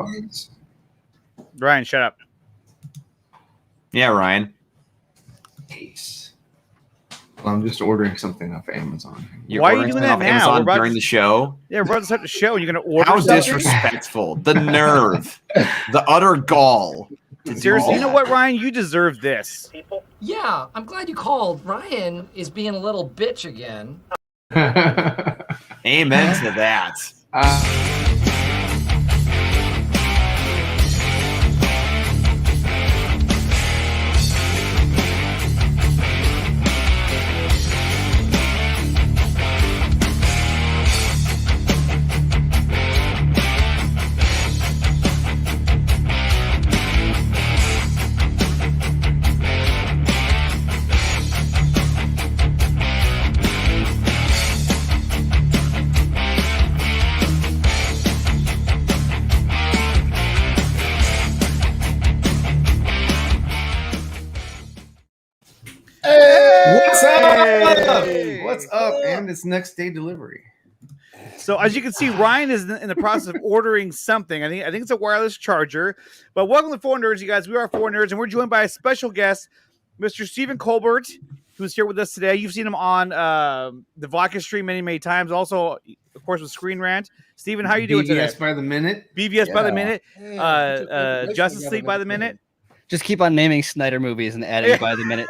AirPods. Ryan, shut up. Yeah, Ryan. Ace. Well, I'm just ordering something off Amazon. Why are you doing that off now? Amazon We're about during to- the show? Yeah, we're about to start the show. You're going to order How something? disrespectful. The nerve. The utter gall. Seriously, you know what, Ryan? You deserve this. Yeah, I'm glad you called. Ryan is being a little bitch again. Amen to that. What's up? Hey. What's up? And it's next day delivery. So as you can see, Ryan is in the process of ordering something. I think it's a wireless charger. But welcome to 4Nerds, you guys. We are 4Nerds, and we're joined by a special guest, Mr. Stephen Colbert, who's here with us today. You've seen him on the Vodka stream many, many times. Also, of course, with Screen Rant. Stephen, how you doing today? BBS by the minute. BBS by the minute. Hey, Justice League by the minute. Just keep on naming Snyder movies and adding by the minute.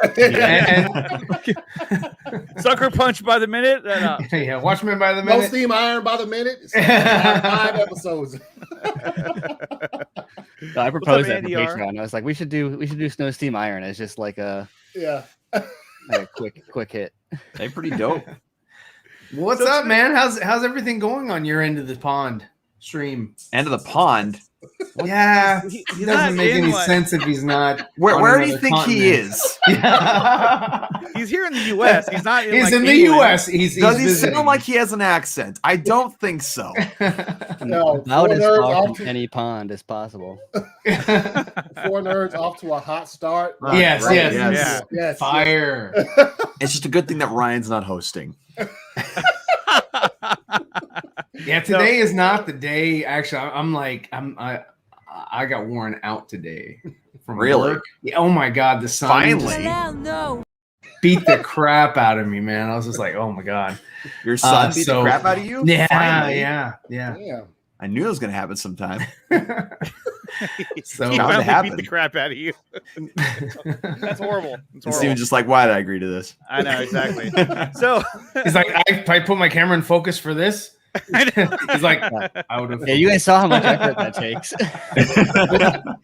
Sucker Punch by the minute. Yeah, Watchmen by the No minute. Steam Iron by the minute. It's 5 episodes. So I proposed that for Andy R? Patreon. I was like, we should do Snow Steam Iron as just like a quick hit. They're pretty dope. What's up, man? How's everything going on your end of the pond stream? End of the pond. Yeah, He's it not doesn't make in any one. sense if he's not. Where do you another think he continent. is? He's here in the U.S. He's not. He's like, in the England. U.S. He's Does he visiting. sound like he has an accent? I don't think so. No, About as 4Nerds far off from to any pond as possible. 4Nerds off to a hot start. Yes, Right, yes, yes. yes. Yes. Fire. It's just a good thing that Ryan's not hosting. Yeah, today is not the day. Actually, I got worn out today from Really? work. Yeah, oh my god, the sun Finally. beat the crap out of me, man. I was just like, oh my god. Your son beat so- the crap out of you? Yeah, Finally. yeah. Yeah. I knew it was going to happen sometime. So He Bound to finally happen. beat the crap out of you. That's horrible. It's And horrible. Steven's just like, why did I agree to this? I know exactly. So he's like, I put my camera in focus for this. He's like, I would have. Yeah, you guys saw how much effort that takes.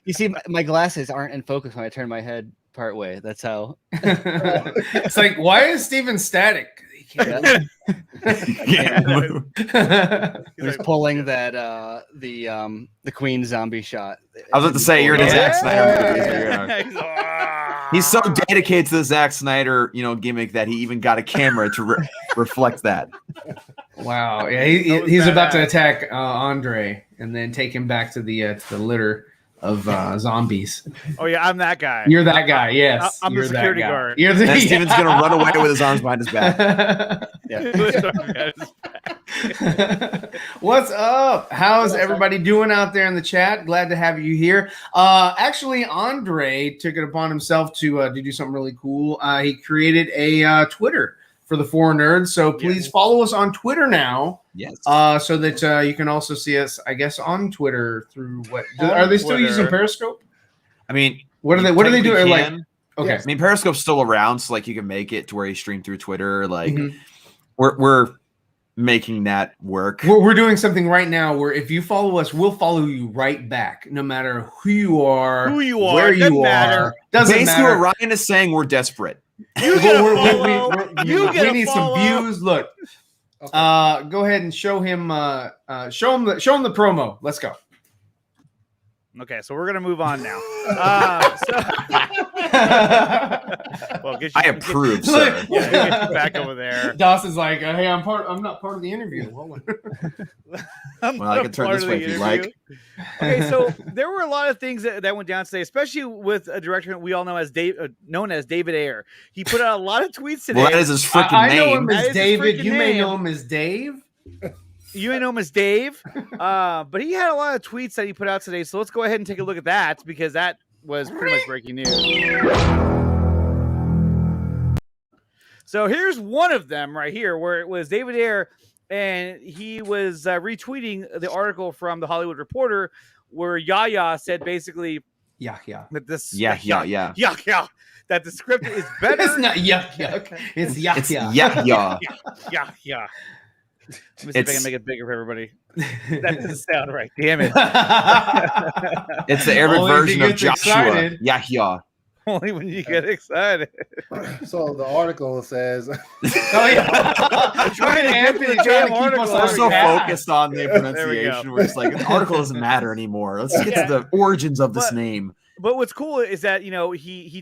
You see, my glasses aren't in focus when I turn my head part way. That's how. It's like, why is Steven static? He can't move. He was pulling that the Queen zombie shot. I was about to say, you're in a Zack Snyder movie. so you're in a- "Ah." He's so dedicated to the Zack Snyder, gimmick that he even got a camera to reflect that. Wow. Yeah, That was he's about to badass. attack Andre and then take him back to the litter of zombies. Oh yeah, I'm that guy. You're that guy. Yes, I'm the you're that security guy. guard. You're the Then Steven's going to run away with his arms behind his back. What's up? How's everybody doing out there in the chat? Glad to have you here. Actually, Andre took it upon himself to do something really cool. He created a Twitter for the 4Nerds. So please follow us on Twitter now. Yes. So that you can also see us, I guess, on Twitter through what? On Are they still Twitter. using Periscope? I mean, What are they? What do they do? technically Like, can. okay, I mean, Periscope's still around, so like you can make it to where you stream through Twitter. Like Mhm. we're making that work. we're doing something right now where if you follow us, we'll follow you right back, no matter who you are, Who you are, where doesn't you matter. are. Doesn't Basically, matter. what Ryan is saying, we're desperate. You get a We're- follow. You we get a need follow. some views. Look, Okay. go ahead and show him. Show him the promo. Let's go. Okay, so we're gonna move on now. Well, get you, I approve, sir. Yeah, get you back over there. Dawson's like, hey, I'm not part of the interview. I'm Well, I not can turn part this of way the if you interview. like. Okay, so there were a lot of things that went down today, especially with a director we all know as known as David Ayer. He put out a lot of tweets today. Well, that is his freaking I know name. him That as is his David. freaking You may name. know him as Dave. You may know him as Dave, but he had a lot of tweets that he put out today. So let's go ahead and take a look at that because that was pretty much breaking news. So here's one of them right here where it was David Ayer, and he was retweeting the article from the Hollywood Reporter where Yaya said basically Yeah. that this Yeah. that the script is better. It's not yuck. It's yuck. It's yeah. Yeah. Let me see if I It's- can make it bigger for everybody. That doesn't sound right. Damn it. It's the Arabic Only if he version of gets Joshua. excited. Yeah. Only when you get excited. So the article says, Oh yeah. Trying to Anthony get the trying damn to keep us article on We're so track. focused on the There we pronunciation. go. We're just like, the article doesn't matter anymore. Let's get to the origins of this But- name. But what's cool is that, he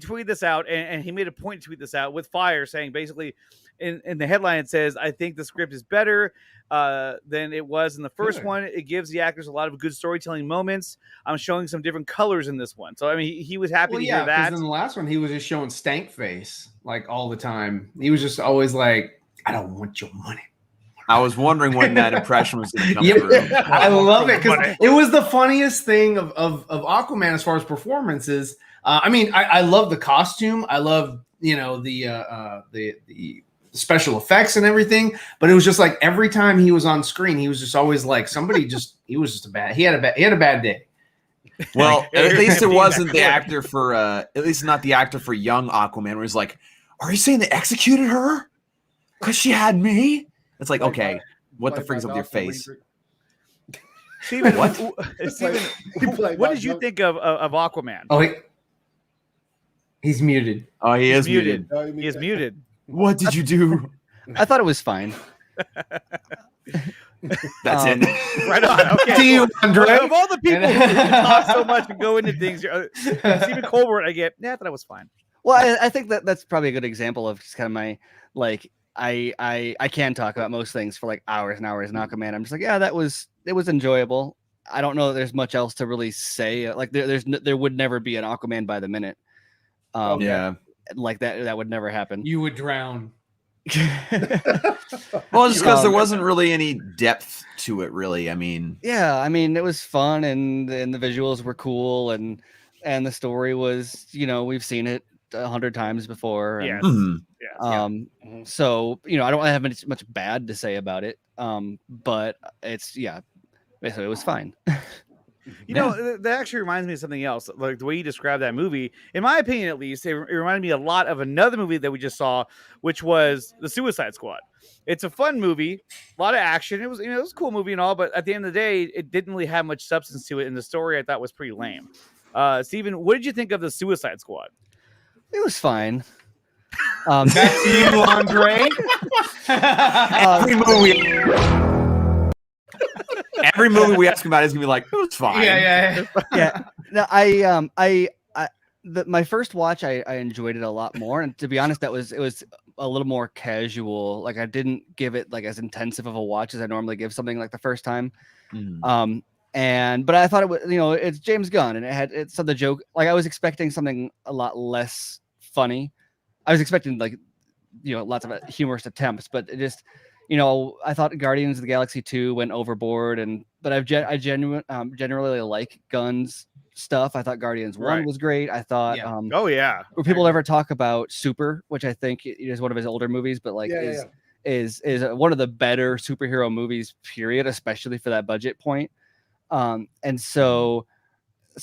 tweeted this out and he made a point to tweet this out with fire saying basically in the headline, it says, I think the script is better than it was in the first Good. one. It gives the actors a lot of good storytelling moments. I'm showing some different colors in this one. So, I mean, he was happy Well, to yeah, hear that. because in the last one he was just showing stank face like all the time. He was just always like, "I don't want your money." I was wondering when that impression was going to come Yep. through. I love it because it was the funniest thing of Aquaman as far as performances. I mean, I love the costume. I love the special effects and everything. But it was just like every time he was on screen, he was just always like he was just he had a bad day. Well, at least it Being wasn't that the quick. actor for at least not the actor for young Aquaman where he's like, are you saying they executed her? Because she had me? It's like, okay, what the played frick's by up with your Dr. face? Weaver. Steven, What? Steven, He played what by did you Joe- think of Aquaman? Oh, he's muted. Oh, he is muted. muted. No, you mean He is that- muted. What did you do? I thought it was fine. That's Um, it. Right on. Okay. See you, cool. Andre. Of all the people who talk so much and go into things, Stephen Colbert, I thought it was fine. Well, I think that's probably a good example of just kind of my like I can talk about most things for like hours and hours in Aquaman. I'm just like, yeah, it was enjoyable. I don't know that there's much else to really say. Like there would never be an Aquaman by the minute. Yeah. Like that would never happen. You would drown. Well, just because there Um, wasn't really any depth to it, really. I mean, Yeah, I mean it was fun and the visuals were cool and the story was, we've seen it 100 times before. And, Yes. mhm. Yes. So, I don't have much bad to say about it. But it's basically it was fine. That actually reminds me of something else. Like the way you described that movie, in my opinion, at least, it reminded me a lot of another movie that we just saw, which was The Suicide Squad. It's a fun movie, a lot of action. It was, it was a cool movie and all, but at the end of the day, it didn't really have much substance to it, and the story I thought was pretty lame. Steven, what did you think of The Suicide Squad? It was fine. Back to you, Andre. Every movie we ask him about is gonna be like, it was fine. Yeah. Yeah. No, my first watch, I enjoyed it a lot more, and to be honest, it was a little more casual. Like I didn't give it like as intensive of a watch as I normally give something like the first time. Mhm. But I thought it was, it's James Gunn, and it's the joke. Like I was expecting something a lot less funny. I was expecting like, lots of humorous attempts, but it just, I thought Guardians of the Galaxy 2 went overboard, but I generally like Gunn's stuff. I thought Guardians 1 Right. was great. I thought, Yeah. Oh yeah, will people ever talk about Super, which I think is one of his older movies, but like Yeah. is one of the better superhero movies, period, especially for that budget point. And so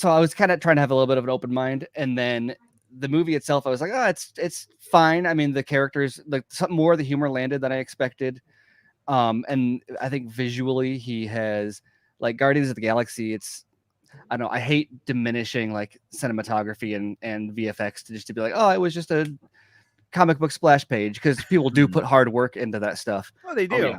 I was kind of trying to have a little bit of an open mind, and then the movie itself, I was like, it's fine. I mean, the characters, like something more of the humor landed than I expected. And I think visually he has, like, Guardians of the Galaxy, I don't know, I hate diminishing like cinematography and VFX to be like, oh, it was just a comic book splash page, because people do put hard work into that stuff. oh they do.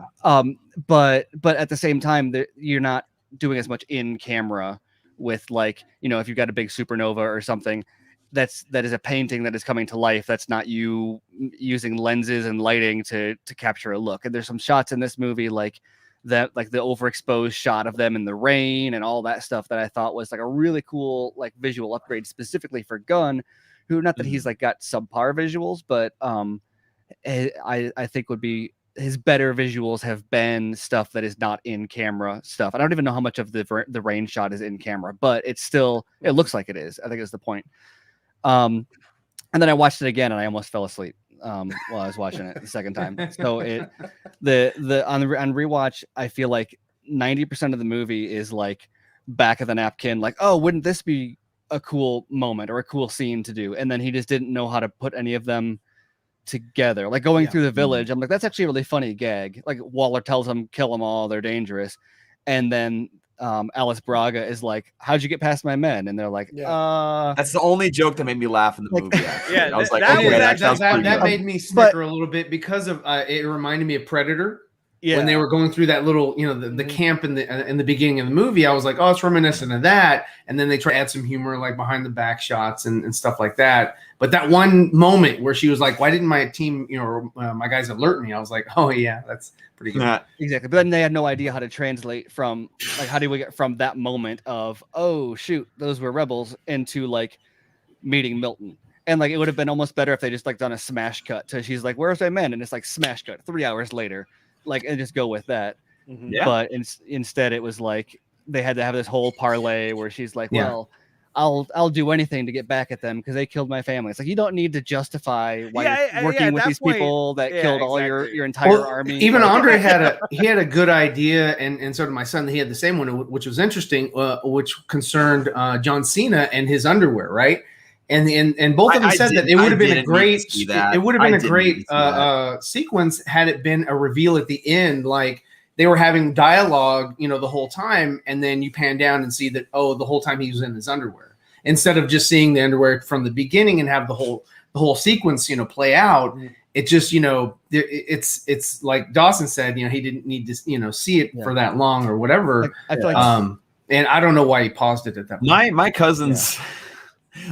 But at the same time, you're not doing as much in camera with, like, if you've got a big supernova or something that is a painting that is coming to life. That's not you using lenses and lighting to capture a look. And there's some shots in this movie like that, like the overexposed shot of them in the rain and all that stuff, that I thought was like a really cool like visual upgrade specifically for Gunn, who, not that he's like got subpar visuals, but I think would be his better visuals have been stuff that is not in camera stuff. I don't even know how much of the rain shot is in camera, but it looks like it is. I think is the point. And then I watched it again and I almost fell asleep while I was watching it the second time. So on rewatch, I feel like 90% of the movie is like back of the napkin, like, oh, wouldn't this be a cool moment or a cool scene to do? And then he just didn't know how to put any of them together. Like going through the village, I'm like, that's actually a really funny gag. Like Waller tells them, kill them all, they're dangerous. And then Alice Braga is like, how'd you get past my men? And they're like, That's the only joke that made me laugh in the movie. Actually. Yeah, I was like, that made me snicker a little bit because of it reminded me of Predator. Yeah. When they were going through that little, the camp in the beginning of the movie, I was like, oh, it's reminiscent of that. And then they try to add some humor, like behind the back shots and stuff like that. But that one moment where she was like, why didn't my team, my guys alert me? I was like, oh yeah, that's pretty good. Exactly. But then they had no idea how to translate from, like, how do we get from that moment of, oh shoot, those were rebels, into like meeting Milton. And like, it would have been almost better if they just like done a smash cut to, she's like, where's my men? And it's like smash cut 3 hours later. Like, and just go with that. Yeah. But instead it was like they had to have this whole parlay where she's like, well, I'll do anything to get back at them because they killed my family. It's like, you don't need to justify why you're working with these people that killed all your entire army. Even Andre had a good idea, and so did my son. He had the same one, which was interesting, which concerned John Cena and his underwear, right? And both of them said that it would have been a great sequence had it been a reveal at the end, like they were having dialogue, the whole time, and then you pan down and see that, oh, the whole time he was in his underwear, instead of just seeing the underwear from the beginning and have the whole sequence, play out. It just, it's like Dawson said, he didn't need to, see it for that long or whatever. I feel like and I don't know why he paused it at that point. My cousins. Yeah.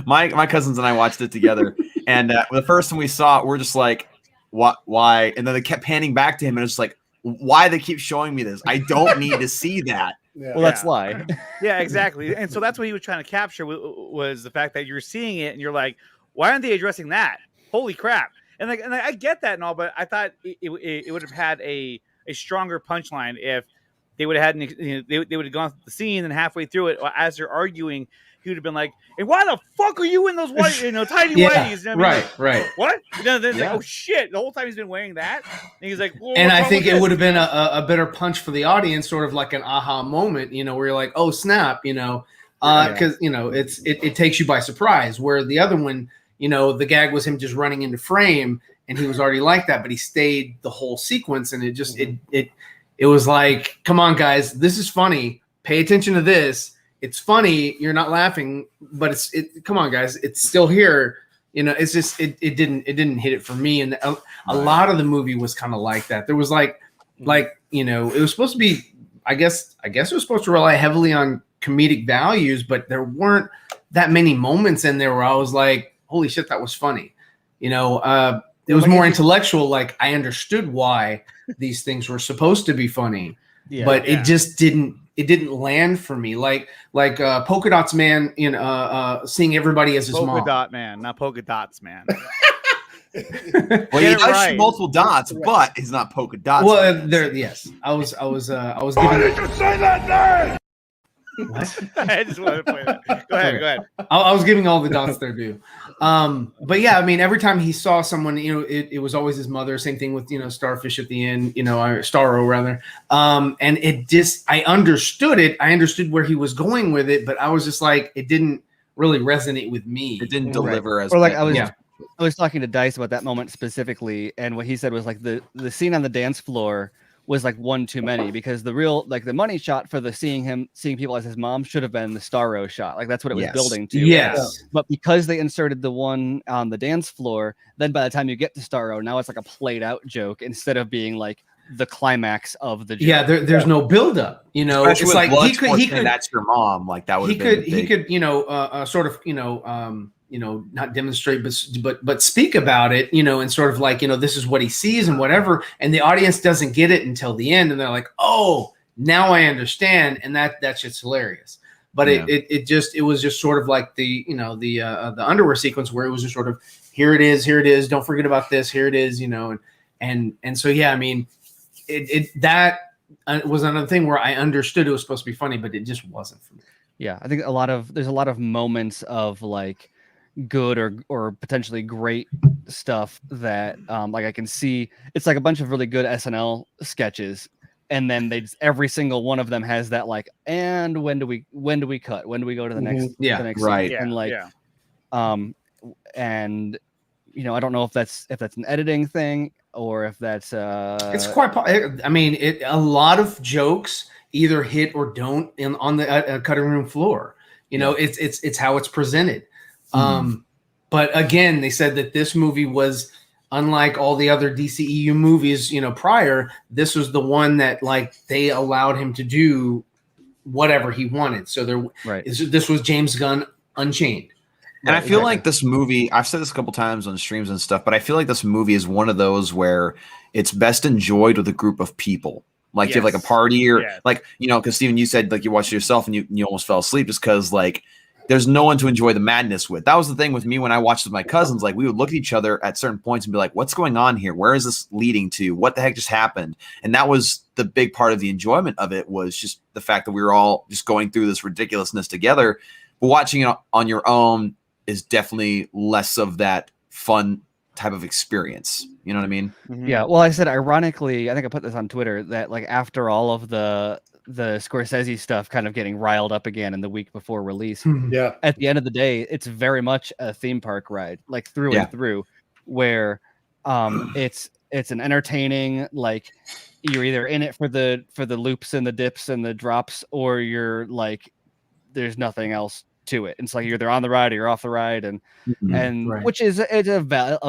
My cousins and I watched it together, and the first time we saw it, we're just like, "What? Why?" And then they kept panning back to him, and it's like, "Why they keep showing me this? I don't need to see that." Well, that's why. Yeah, exactly. And so that's what he was trying to capture was the fact that you're seeing it, and you're like, "Why aren't they addressing that? Holy crap!" And I get that and all, but I thought it would have had a stronger punchline if they would have had they would have gone through the scene, and halfway through it, as they're arguing, he would have been like, "And why the fuck are you in those white, tiny whiteys?" Right. What? Then like, oh shit! The whole time he's been wearing that, and he's like, well, and I think it would have been a better punch for the audience, sort of like an aha moment, where you're like, "Oh snap!" Because it takes you by surprise. Where the other one, the gag was him just running into frame, and he was already like that, but he stayed the whole sequence, and it just it was like, "Come on, guys, this is funny. Pay attention to this." It's funny. You're not laughing, but come on, guys. It's still here. It's just, it didn't hit it for me. And a lot of the movie was kind of like that. There was it was supposed to be, I guess it was supposed to rely heavily on comedic values, but there weren't that many moments in there where I was like, holy shit, that was funny. It was more intellectual. Like I understood why these things were supposed to be funny, but it just didn't land for me. Like Polka Dots Man seeing everybody as his mom. Polka Dot Man, not Polka Dots Man. Well, he does shoot multiple dots, but he's not Polka Dots. Well, yes. I was giving. Why did you say that name? What? I just wanted to play that. Go ahead. I was giving all the dots their due. But yeah, I mean, every time he saw someone, it was always his mother. Same thing with, Starfish at the end, Starro rather. And it just, I understood it. I understood where he was going with it, but I was just like, it didn't really resonate with me. It didn't deliver as or like well. I was talking to Dice about that moment specifically, and what he said was like the scene on the dance floor was like one too many, because the real, like the money shot for the seeing people as his mom should have been the Starro shot. Like that's what it was building to. Yes. But because they inserted the one on the dance floor, then by the time you get to Starro, now it's like a played out joke instead of being like the climax of the joke. Yeah, there's no buildup, Especially it's like he could that's your mom, like that would he could sort of not demonstrate but speak about it, and sort of like, this is what he sees and whatever, and the audience doesn't get it until the end, and they're like, oh, now I understand, and that's just hilarious. But it was just sort of like the underwear sequence where it was just sort of, here it is, don't forget about this, here it is, and And so yeah, I mean, that was another thing where I understood it was supposed to be funny, but it just wasn't for me. Yeah, I think there's a lot of moments of like good or potentially great stuff that like I can see. It's like a bunch of really good SNL sketches, and then every single one of them has that like, and when do we cut? When do we go to the next? Yeah, the next right. scene? And like, and I don't know if that's an editing thing or if that's it's quite. I mean, a lot of jokes either hit or don't on the cutting room floor. It's how it's presented. But again, they said that this movie was unlike all the other DCEU movies, prior. This was the one that like they allowed him to do whatever he wanted. So this was James Gunn Unchained. And I feel like this movie, I've said this a couple times on streams and stuff, but I feel like this movie is one of those where it's best enjoyed with a group of people. Like you have like a party or like, because Steven, you said like you watched it yourself and you almost fell asleep just because like there's no one to enjoy the madness with. That was the thing with me when I watched with my cousins. Like we would look at each other at certain points and be like, what's going on here? Where is this leading to? What the heck just happened? And that was the big part of the enjoyment of it, was just the fact that we were all just going through this ridiculousness together. But watching it on your own is definitely less of that fun type of experience. You know what I mean? Yeah. Well, I said, ironically, I think I put this on Twitter, that like after all of the Scorsese stuff kind of getting riled up again in the week before release, at the end of the day, it's very much a theme park ride, like through and through, where it's an entertaining, like you're either in it for the loops and the dips and the drops, or you're like, there's nothing else to it. It's like you're either on the ride or you're off the ride, and which is it's a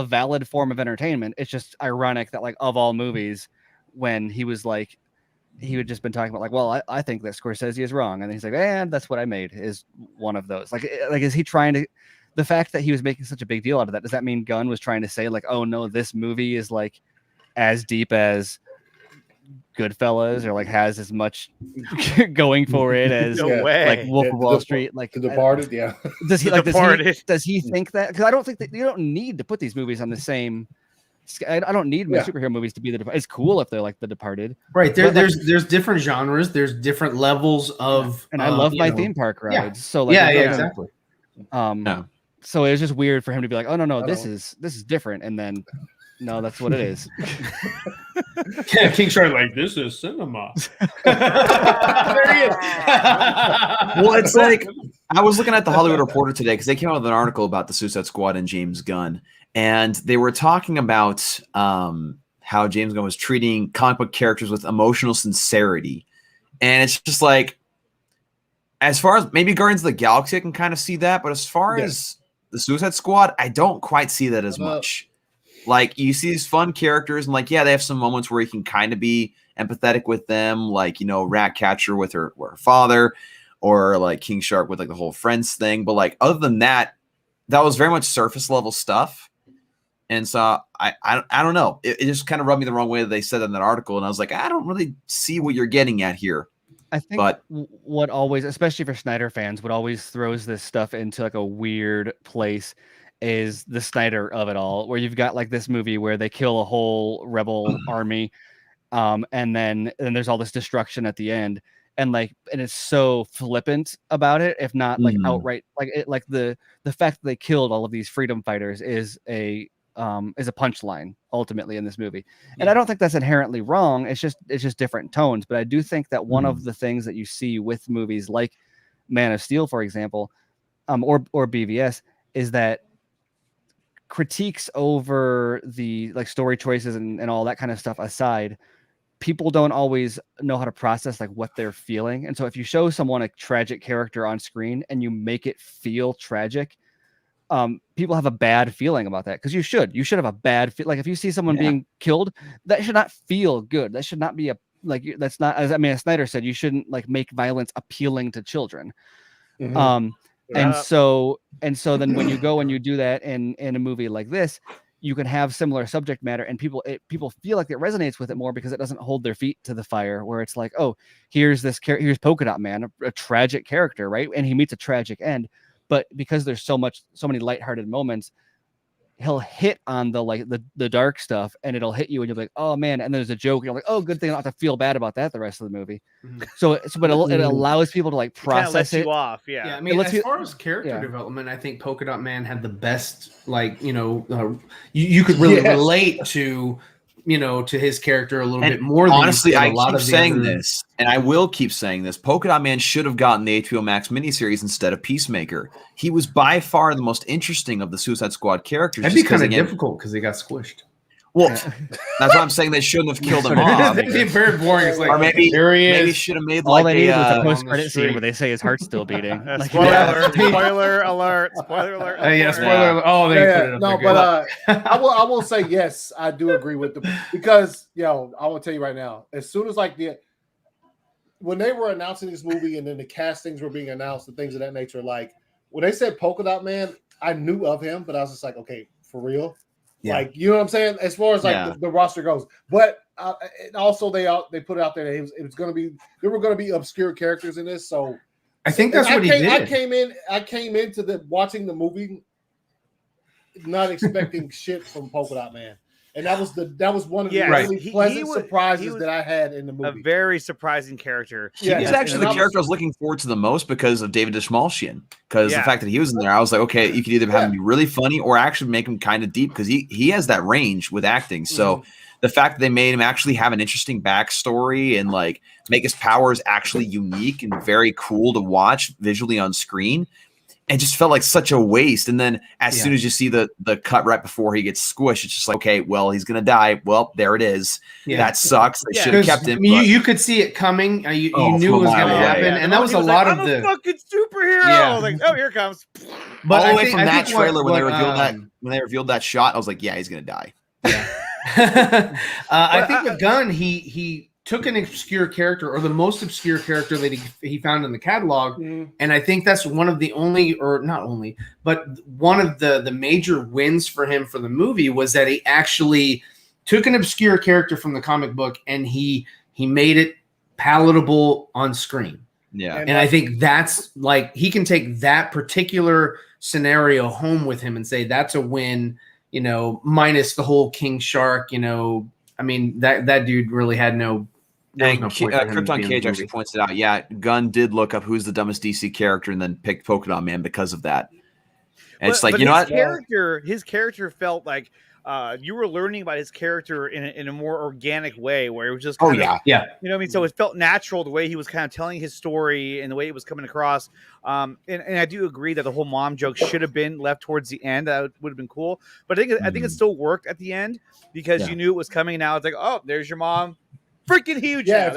valid form of entertainment. It's just ironic that like of all movies, when he was like, he had just been talking about like, well, I think that Scorsese is wrong, and he's like, and that's what I made is one of those. Like is he trying to? The fact that he was making such a big deal out of that, does that mean Gunn was trying to say like, oh no, this movie is like as deep as Goodfellas, or like has as much going for it as like Wolf of Wall Street, like The Departed? Does he does he think that? Because I don't think that you don't need to put these movies on the same. I don't need my superhero movies to be it's cool if they're like The Departed, right? There's different genres, there's different levels of, and I love my theme park rides. So like, exactly. So it was just weird for him to be like, oh no, this is different, and then no, that's what it is. King Shark like, this is cinema. There he is. Well, it's like I was looking at the Hollywood Reporter today because they came out with an article about the Suicide Squad and James Gunn, and they were talking about how James Gunn was treating comic book characters with emotional sincerity, and it's just like, as far as maybe Guardians of the Galaxy, I can kind of see that, but as far as the Suicide Squad, I don't quite see that as much. Like you see these fun characters, and like, they have some moments where you can kind of be empathetic with them, like, Ratcatcher with her father, or like King Shark with like the whole friends thing. But like, other than that, that was very much surface level stuff. And so I don't know. It just kind of rubbed me the wrong way that they said in that article. And I was like, I don't really see what you're getting at here. I think what always, especially for Snyder fans, what always throws this stuff into like a weird place is the Snyder of it all, where you've got like this movie where they kill a whole rebel army, and then there's all this destruction at the end, and it's so flippant about it, if not like outright, like the fact that they killed all of these freedom fighters is a punchline ultimately in this movie. And I don't think that's inherently wrong. It's just different tones. But I do think that one of the things that you see with movies like Man of Steel, for example, or BVS, is that critiques over the like story choices and all that kind of stuff aside, people don't always know how to process like what they're feeling. And so if you show someone a tragic character on screen and you make it feel tragic, people have a bad feeling about that, because you should have a bad feel. Like if you see someone being killed, that should not feel good. That should not be that's not, as Snyder said, you shouldn't like make violence appealing to children. And so then when you go and you do that in a movie like this, you can have similar subject matter, and people feel like it resonates with it more because it doesn't hold their feet to the fire, where it's like, oh, here's Polka Dot Man, a tragic character, right? And he meets a tragic end. But because there's so many lighthearted moments, he'll hit on the dark stuff, and it'll hit you, and you're like, oh man, and there's a joke, and you're like, oh, good thing I don't have to feel bad about that the rest of the movie. But it allows people to like process lets it. you off, Yeah, I mean, as far as character development, I think Polka Dot Man had the best, like, you could really relate to, to his character a little bit more. Honestly, than I keep saying this, and I will keep saying this. Polka Dot Man should have gotten the HBO Max miniseries instead of Peacemaker. He was by far the most interesting of the Suicide Squad characters. That'd be kind of difficult because he got squished. Well, that's what I'm saying. They shouldn't have killed him off. That'd be very boring. It's like, or maybe there he is. Maybe should have made all like they needed was a on post-credit the scene street. where they say his heart's still beating. Like, Spoiler alert! Spoiler alert! Yeah, spoiler alert. Oh, they put it up no, there. but I will say yes, I do agree with them because I will tell you right now, as soon as when they were announcing this movie and then the castings were being announced and things of that nature, like when they said Polka Dot Man, I knew of him, but I was just like, okay, for real. Yeah. Like, you know what I'm saying? As far as the roster goes, but also they put it out there that it was going to be, there were going to be obscure characters in this. So I think that's what he did. I came into watching the movie not expecting shit from Polka Dot Man, and that was one of the really pleasant surprises that I had in the movie. A very surprising character. He was actually the character I was looking forward to the most because of David Dashmalchian. Because the fact that he was in there, I was like, okay, you could either have him be really funny or actually make him kind of deep because he has that range with acting. So the fact that they made him actually have an interesting backstory and like make his powers actually unique and very cool to watch visually on screen, it just felt like such a waste. And then as soon as you see the cut right before he gets squished, it's just like, okay, well, he's gonna die. Well, there it is. That sucks. They should have kept him. I mean, you could see it coming. You knew it was gonna happen, and that was a lot of the fucking superhero. Yeah. Like, oh, here it comes. But all the way from that trailer when they revealed that shot, I was like, yeah, he's gonna die. Yeah. I think with Gunn, he took an obscure character or the most obscure character that he found in the catalog, and I think that's one of the only, or not only, but one of the major wins for him for the movie was that he actually took an obscure character from the comic book and he made it palatable on screen. Yeah, and I think that's like he can take that particular scenario home with him and say that's a win. Minus the whole King Shark. I mean that dude really had no. And Krypton Cage actually points it out. Yeah, Gunn did look up who's the dumbest DC character and then picked Polka Dot Man because of that. And it's like, you know what? His character felt like you were learning about his character in a more organic way, where it was just kind of, you know what I mean? So it felt natural the way he was kind of telling his story and the way it was coming across. And I do agree that the whole mom joke should have been left towards the end. That would have been cool. But I think it still worked at the end because you knew it was coming. Now it's like, oh, there's your mom. Freaking huge. Yeah, if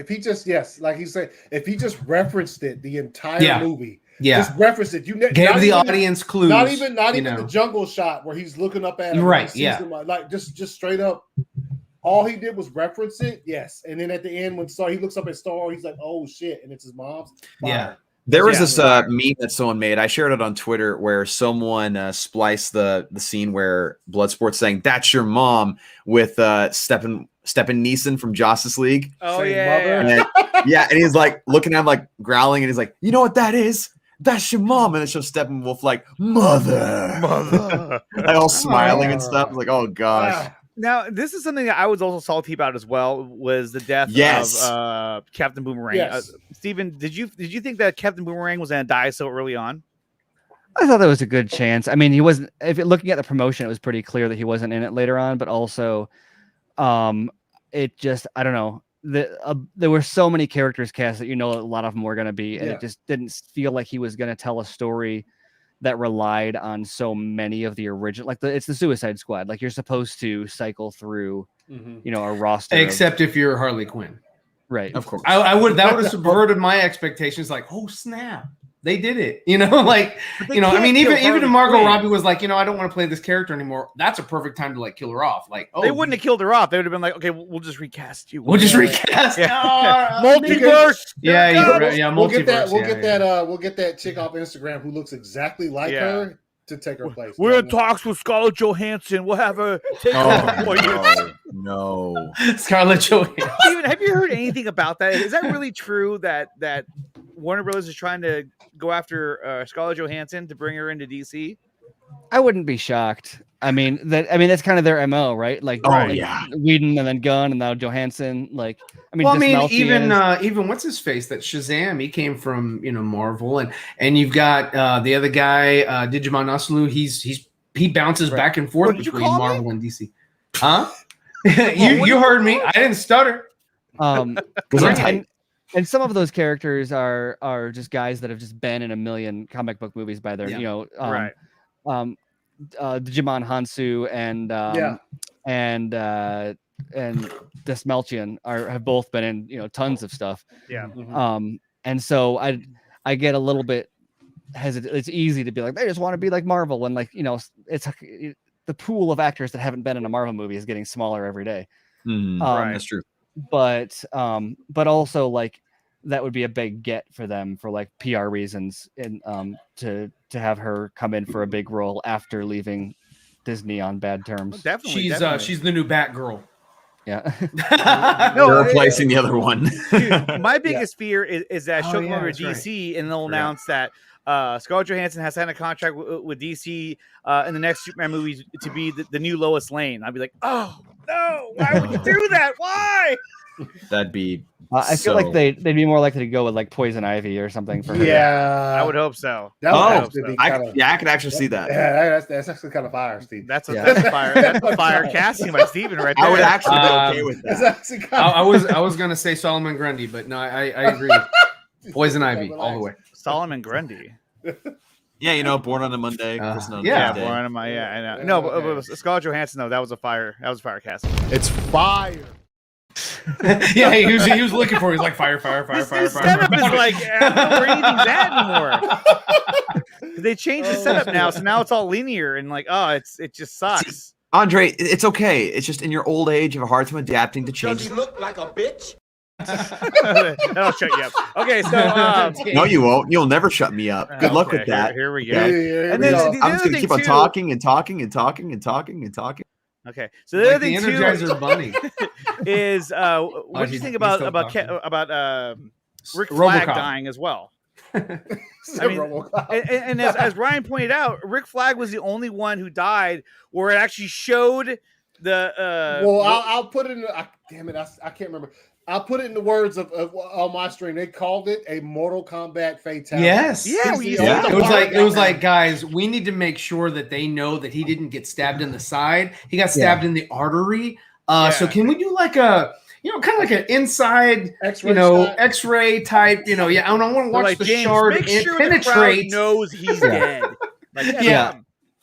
he just like he said, if he just referenced it the entire movie, just referenced it. You gave the audience clues. Not even the jungle shot where he's looking up at him. Right. Him, like just straight up. All he did was reference it. Yes, and then at the end when he looks up at Star, he's like, "Oh shit!" and it's his mom's. Yeah. There was this meme that someone made. I shared it on Twitter where someone spliced the scene where Bloodsport's saying "That's your mom" with Stephen Neeson from Justice League. Oh yeah, and he's like looking at him like growling, and he's like, "You know what that is? That's your mom." And it shows Steppenwolf like, "Mother," like all smiling and stuff. Like, oh gosh. Now, this is something that I was also salty about as well, was the death of Captain Boomerang. Yes. Steven, did you think that Captain Boomerang was going to die so early on? I thought there was a good chance. I mean, he wasn't. Looking at the promotion, it was pretty clear that he wasn't in it later on. But also, it just, I don't know. There were so many characters cast that a lot of them were going to be, and it just didn't feel like he was going to tell a story that relied on so many of the original, it's the Suicide Squad. Like, you're supposed to cycle through, a roster. Except if you're Harley Quinn, right? Of course, that would have subverted my expectations. Like, oh snap, they did it. I mean, even Margot Robbie was like, I don't want to play this character anymore. That's a perfect time to like kill her off. Like, they wouldn't have killed her off. They would have been like, okay, we'll just recast you. We'll just recast. Multiverse. Multiverse. We'll get that chick off Instagram who looks exactly like her to take her place. We're in talks with Scarlett Johansson. We'll have her take over. No. Scarlett Johansson. Steven, have you heard anything about that? Is that really true that Warner Brothers is trying to go after Scarlett Johansson to bring her into DC? I wouldn't be shocked. I mean that's kind of their MO, right? Like, like Whedon and then Gunn and now Johansson. Like, I mean, well, I mean, Dismelty even what's his face? That Shazam, he came from Marvel, and you've got the other guy, Digimon Aslu. He bounces back and forth between Marvel and DC. Huh? you heard me. I didn't stutter. And some of those characters are just guys that have just been in a million comic book movies by their Digimon Hansu and Desmelchian have both been in tons of stuff. Yeah. And so I get a little bit hesitant. It's easy to be like, they just want to be like Marvel when it's the pool of actors that haven't been in a Marvel movie is getting smaller every day. That's true. But also like that would be a big get for them for like PR reasons and to have her come in for a big role after leaving Disney on bad terms. Definitely, she's the new Batgirl. Yeah. You're replacing the other one. Dude, my biggest fear is that she'll come over to DC and they'll announce that Scarlett Johansson has signed a contract with DC in the next Superman movie to be the new Lois Lane. I'd be like, oh no, why would you do that? Why? That'd be. I feel like they'd be more likely to go with like Poison Ivy or something for her. Yeah, I would hope so. I could actually see that. Yeah, that's actually kind of fire, Steve. That's a fire. That's a fire casting by Stephen right there. I would actually be okay with that. I was gonna say Solomon Grundy, but no, I agree. Poison Ivy all the way. Solomon Grundy. Yeah, born on a Monday. Born on a Monday. Yeah, I know. No, but Scarlett Johansson though, that was a fire casting. It's fire. Yeah, he was looking for. He's like fire. This setup is like I don't know where anything's at anymore. They changed the setup now, so now it's all linear and like it just sucks. See, Andre, it's okay. It's just in your old age, you have a hard time adapting to change. Does he look like a bitch? That'll shut you up. Okay, so no, you won't. You'll never shut me up. Good luck with that. Here we go. And then I'm just gonna keep on talking and talking and talking and talking and talking. Okay, so the other thing the Energizer Bunny is what do you think about Rick Flag dying as well? I mean, and as Ryan pointed out, Rick Flag was the only one who died where it actually showed the. I'll put it in. Damn it, I can't remember. I'll put it in the words of on my stream. They called it a Mortal Kombat fatality. Yes. Yeah. It was like, guys, we need to make sure that they know that he didn't get stabbed in the side. He got stabbed in the artery. So can we do like a, kind of like an inside, X-ray type, and I want to watch the shard make sure penetrate. The crowd knows he's dead.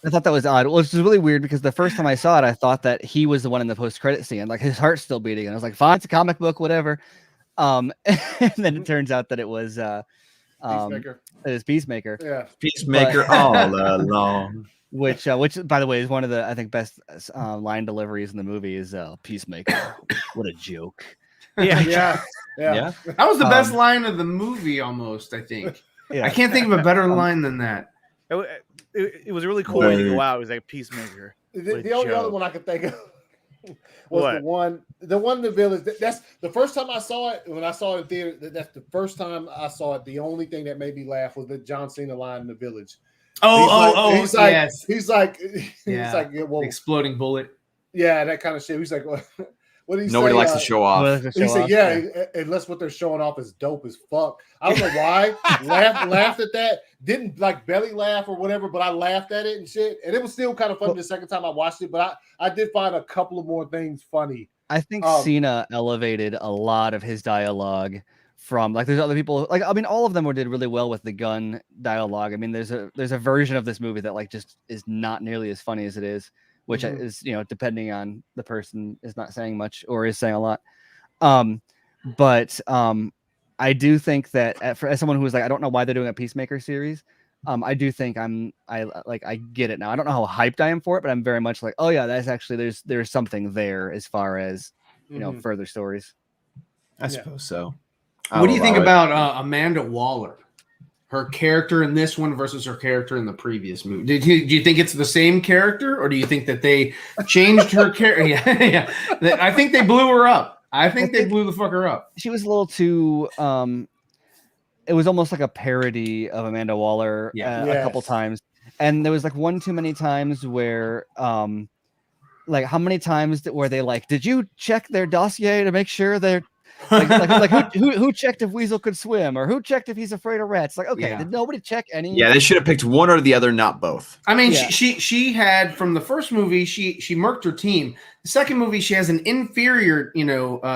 I thought that was odd. Well, it's really weird because the first time I saw it, I thought that he was the one in the post-credit scene. Like his heart's still beating, and I was like, "Fine, it's a comic book, whatever." And then it turns out that it was Peacemaker. It was Peacemaker. Yeah, Peacemaker all along. Which, by the way, is one of the I think best line deliveries in the movie is "Peacemaker." What a joke! Yeah. That was the best line of the movie, almost. I think. I can't think of a better line than that. It was really cool when you go out. It was like Peacemaker. The only other one I could think of was the one in the village. That's the first time I saw it. When I saw it in theater, that's the first time I saw it. The only thing that made me laugh was the John Cena line in the village. He's like, well, exploding bullet. Yeah, that kind of shit. He's like, what did he say? Nobody likes to show off. He said, unless what they're showing off is dope as fuck. I don't know why. laughed at that. Didn't like belly laugh or whatever, but I laughed at it and shit. And it was still kind of funny the second time I watched it, but I did find a couple of more things funny. I think Cena elevated a lot of his dialogue from like there's other people like all of them did really well with the gun dialogue. I mean, there's a version of this movie that like just is not nearly as funny as it is, which is depending on the person is not saying much or is saying a lot. But I do think that as someone who was like I don't know why they're doing a Peacemaker series, I do think I get it now. I don't know how hyped I am for it, but I'm very much like, oh yeah, that's actually there's something there as far as further stories. I suppose so. What do you think about Amanda Waller? Her character in this one versus her character in the previous movie. Do you think it's the same character, or do you think that they changed her character? Yeah. I think they blew her up. I think they blew the fucker up. She was a little too. It was almost like a parody of Amanda Waller a couple times, And there was like one too many times where like how many times were they like, did you check their dossier to make sure they're like who checked if Weasel could swim, or who checked if he's afraid of rats? Like, okay, did nobody check any? Yeah, they should have picked one or the other, not both. I mean, she had, from the first movie, she murked her team. The second movie, she has an inferior,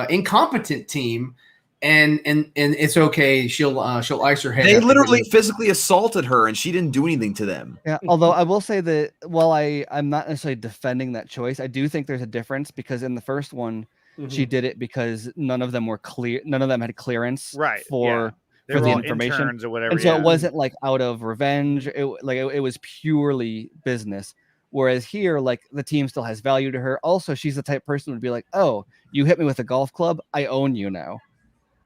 incompetent team, and it's okay. She'll ice her head. They literally physically assaulted her, and she didn't do anything to them. Yeah, although I will say that while I'm not necessarily defending that choice, I do think there's a difference, because in the first one, she did it because none of them were clear. None of them had clearance for the information or whatever. And so it wasn't like out of revenge. It was purely business. Whereas here, like, the team still has value to her. Also, she's the type of person who would be like, "Oh, you hit me with a golf club. I own you now."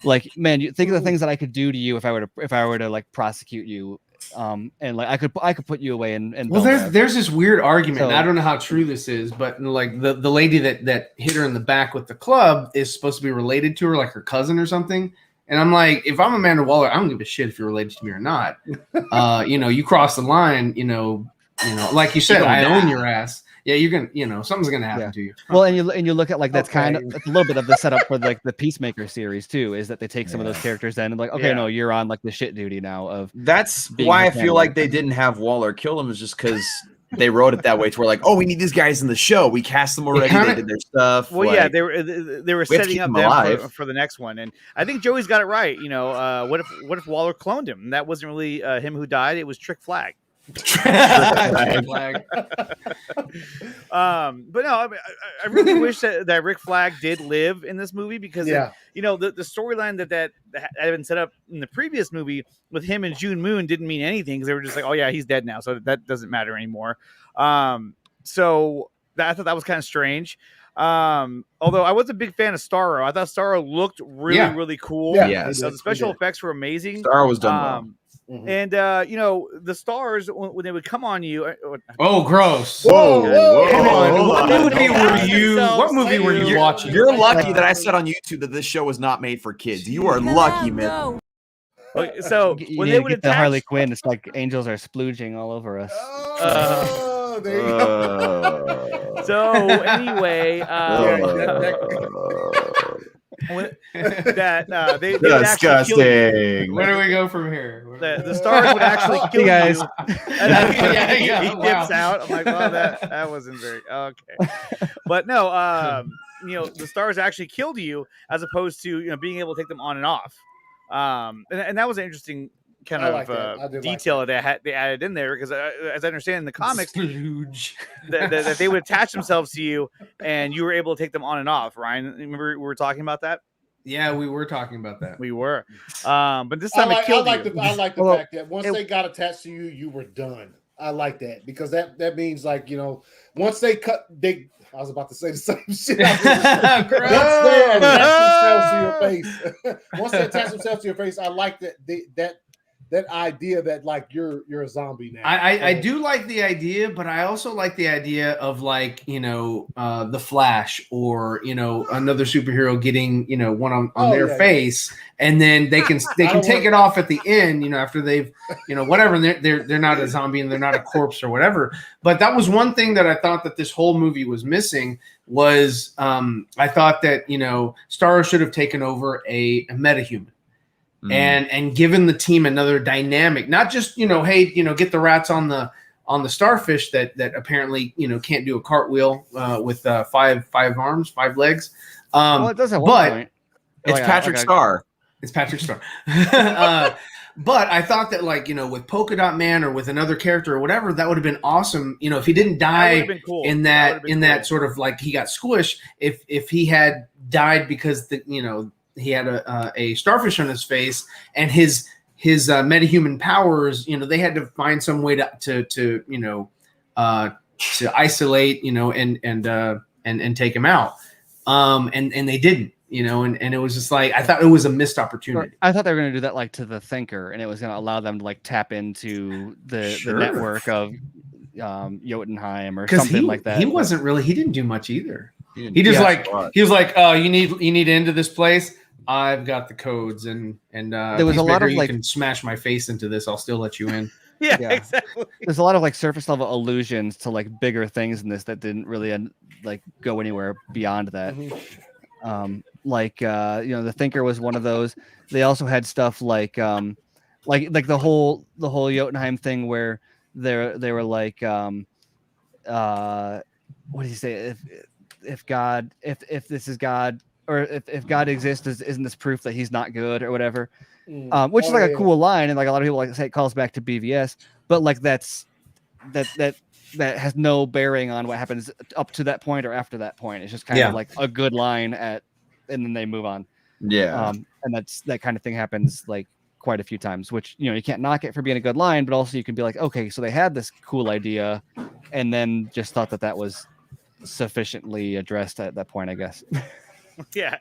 Like, man, you think of the things that I could do to you if I were to like prosecute you. And like I could put you away and well, there's this weird argument, and I don't know how true this is, but like the lady that hit her in the back with the club is supposed to be related to her, like her cousin or something. And I'm like, if I'm Amanda Waller, I don't give a shit if you're related to me or not. You cross the line, like you said, I own your ass. Yeah, you're gonna, something's gonna happen to you. Well, and you look at like that's kind of a little bit of the setup for like the Peacemaker series too, is that they take some of those characters in and like, okay, no, you're on like the shit duty now. Of that's why I feel like they didn't have Waller kill him, is just because they wrote it that way. To where like, oh, we need these guys in the show. We cast them already. They did their stuff. Well, like, they were setting up them for the next one, and I think Joey's got it right. What if Waller cloned him? And that wasn't really him who died. It was Trick Flag. Flag. But no, I really wish that Rick Flag did live in this movie, because the storyline that had been set up in the previous movie with him and June Moon didn't mean anything, because they were just like, oh yeah, he's dead now, so that doesn't matter anymore. So I thought that was kind of strange. Although I was a big fan of Starro. I thought Starro looked really cool. The special effects were amazing. Starro was done well. And the stars, when they would come on you. Oh, gross! Whoa. What movie were you watching? You're lucky that I said on YouTube that this show was not made for kids. You are lucky, man. Okay, so when they would get the Harley Quinn, it's like angels are splooging all over us. There you go. So anyway, they disgusting. Where do we go from here? The stars would actually kill you guys. He dips out. I'm like, well, that wasn't very okay. But no, the stars actually killed you, as opposed to being able to take them on and off. And that was an interesting kind of detail that they added in there, because as I understand in the comics, that they would attach themselves to you and you were able to take them on and off. Ryan, remember we were talking about that? Yeah, we were talking about that. We were. But this time I like the fact that once they got attached to you, you were done. I like that, because that means like, once they cut, I was about to say the same shit. Once they attach themselves to your face, I like that idea that like you're a zombie now. I do like the idea, but I also like the idea of like, the Flash or another superhero getting one on their face, and then they can take it off at the end, after they've whatever, and they're not a zombie and they're not a corpse or whatever. But that was one thing that I thought that this whole movie was missing, was I thought that Starro should have taken over a metahuman. And given the team another dynamic, not just hey, get the rats on the starfish that apparently can't do a cartwheel with five arms, 5 legs. Well, it does at one point. It's Patrick Star. It's Patrick Star. But I thought that with Polka Dot Man or with another character or whatever, that would have been awesome. If he didn't die in that sort of like he got squished, if he had died because he had a starfish on his face, and his metahuman powers, they had to find some way to isolate, and take him out. And they didn't, and it was just like, I thought it was a missed opportunity. I thought they were going to do that like to the Thinker, and it was going to allow them to like tap into the network of Jotunheim or something like that. He didn't do much either. He was like, you need into this place. I've got the codes, and there was a lot of you can smash my face into this. I'll still let you in. Yeah, Yeah. exactly. There's a lot of like surface level allusions to like bigger things in this that didn't really like go anywhere beyond that. Like the Thinker was one of those. They also had stuff like the whole Jotunheim thing where they were like what do you say, if God, if this is God, or if God exists, isn't this proof that he's not good or whatever? Which is like a cool line, and like a lot of people like say it calls back to BVS, but like that has no bearing on what happens up to that point or after that point. It's just kind of like a good line and then they move on. Yeah. And that kind of thing happens like quite a few times, which you can't knock it for being a good line, but also you can be like, okay, so they had this cool idea and then just thought that was sufficiently addressed at that point, I guess. Yeah.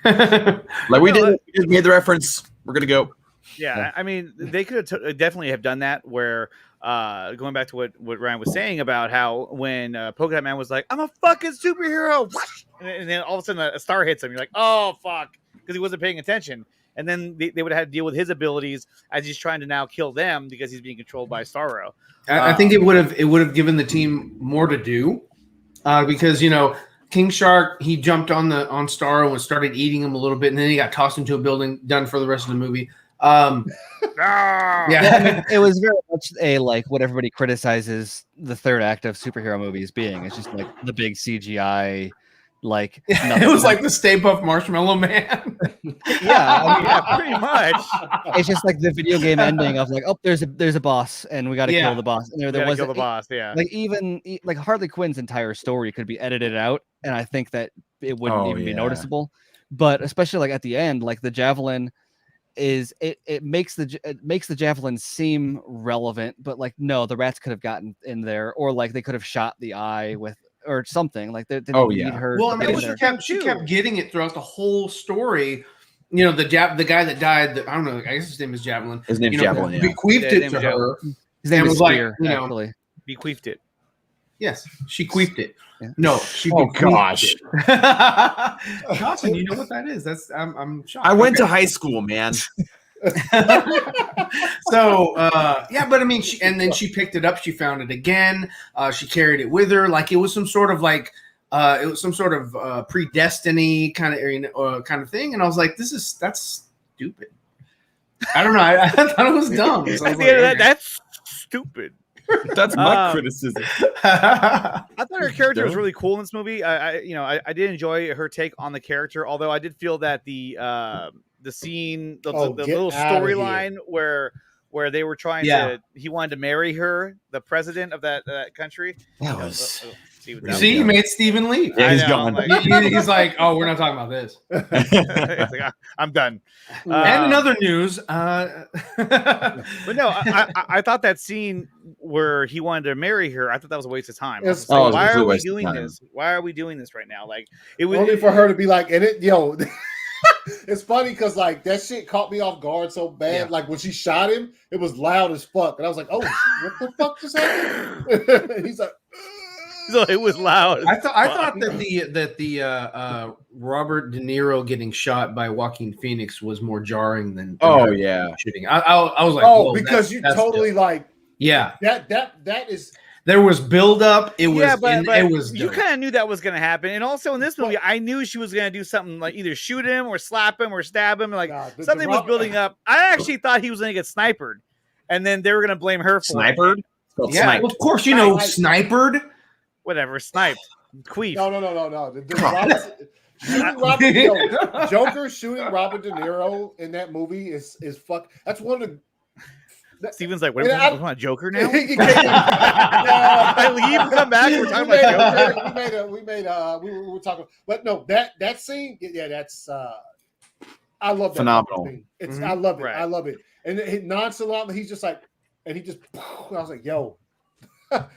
Like we just made the reference. We're gonna go. Yeah, I mean, they could have definitely have done that. Where going back to what Ryan was saying about how when Polka Dot Man was like, "I'm a fucking superhero," and then all of a sudden a star hits him. You're like, "Oh fuck," because he wasn't paying attention. And then they would have had to deal with his abilities as he's trying to now kill them because he's being controlled by Starro. I think it would have given the team more to do because King Shark, he jumped on Starro and started eating him a little bit, and then he got tossed into a building. Done for the rest of the movie. Yeah, I mean, it was very much a like what everybody criticizes the third act of superhero movies being. It's just like the big CGI, like it was like the Stay Puft Marshmallow Man. Yeah, pretty much. It's just like the video game ending of like, oh, there's a boss, and we got to kill the boss. And there was kill the boss. Yeah, like even like Harley Quinn's entire story could be edited out, and I think that it wouldn't even be noticeable. But especially like at the end, like the javelin is it makes the javelin seem relevant, but like no, the rats could have gotten in there, or like they could have shot the eye with or something like they didn't need her. Well, I mean, she kept getting it throughout the whole story. The guy that died, I don't know, I guess his name is Javelin. His name's Javelin. Yeah. Bequeathed it to her. His name was Spear, actually. Bequeathed it. Yes, she queefed it. Yeah. No, she. Oh gosh, Johnson, you know what that is? That's I'm shocked. I went to high school, man. So but I mean, she picked it up. She found it again. She carried it with her, like it was some sort of like predestiny kind of thing. And I was like, that's stupid. I don't know. I thought it was dumb. So I was like, that's stupid. That's my criticism. I thought her character was really cool in this movie. I did enjoy her take on the character, although I did feel that the scene, the little storyline where they were trying to, he wanted to marry her, the president of that country. That was. See, you made Stephen leave. Yeah, he's gone. He's like, oh, we're not talking about this. Like, I'm done. And in other news, but no, I thought that scene where he wanted to marry her, I thought that was a waste of time. Why are we doing this? Why are we doing this right now? Like it was only for her to be like, and it, it's funny because like that shit caught me off guard so bad. Yeah. Like when she shot him, it was loud as fuck, and I was like, oh, what the fuck just happened? He's like. So it was loud. I thought that the Robert De Niro getting shot by Joaquin Phoenix was more jarring than shooting. I was like, because you totally like that is. There was build up. It was it was. You kind of knew that was going to happen, and also in this movie, I knew she was going to do something like either shoot him or slap him or stab him. Like something was building up. I actually thought he was going to get sniped, and then they were going to blame her for sniped. Yeah, well, of course sniped. Whatever, sniped. Queef. No. Joker shooting Robert De Niro in that movie is fuck. That's one of the. Steven's like, what are we on Joker now? I leave and come back. We're talking about Joker. We were talking, but no, that scene, that's I love that. Phenomenal. It's I love it. Right. I love it. And it nonchalantly, he's just like, and he just. I was like, yo. But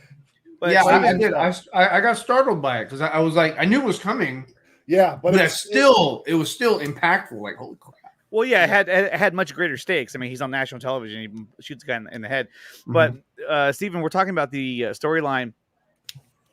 I did. I got startled by it because I was like, I knew it was coming. Yeah, but it was still impactful. Like, holy crap. Well, yeah, it had much greater stakes. I mean, he's on national television. He shoots a guy in the head. But Stephen, we're talking about the storyline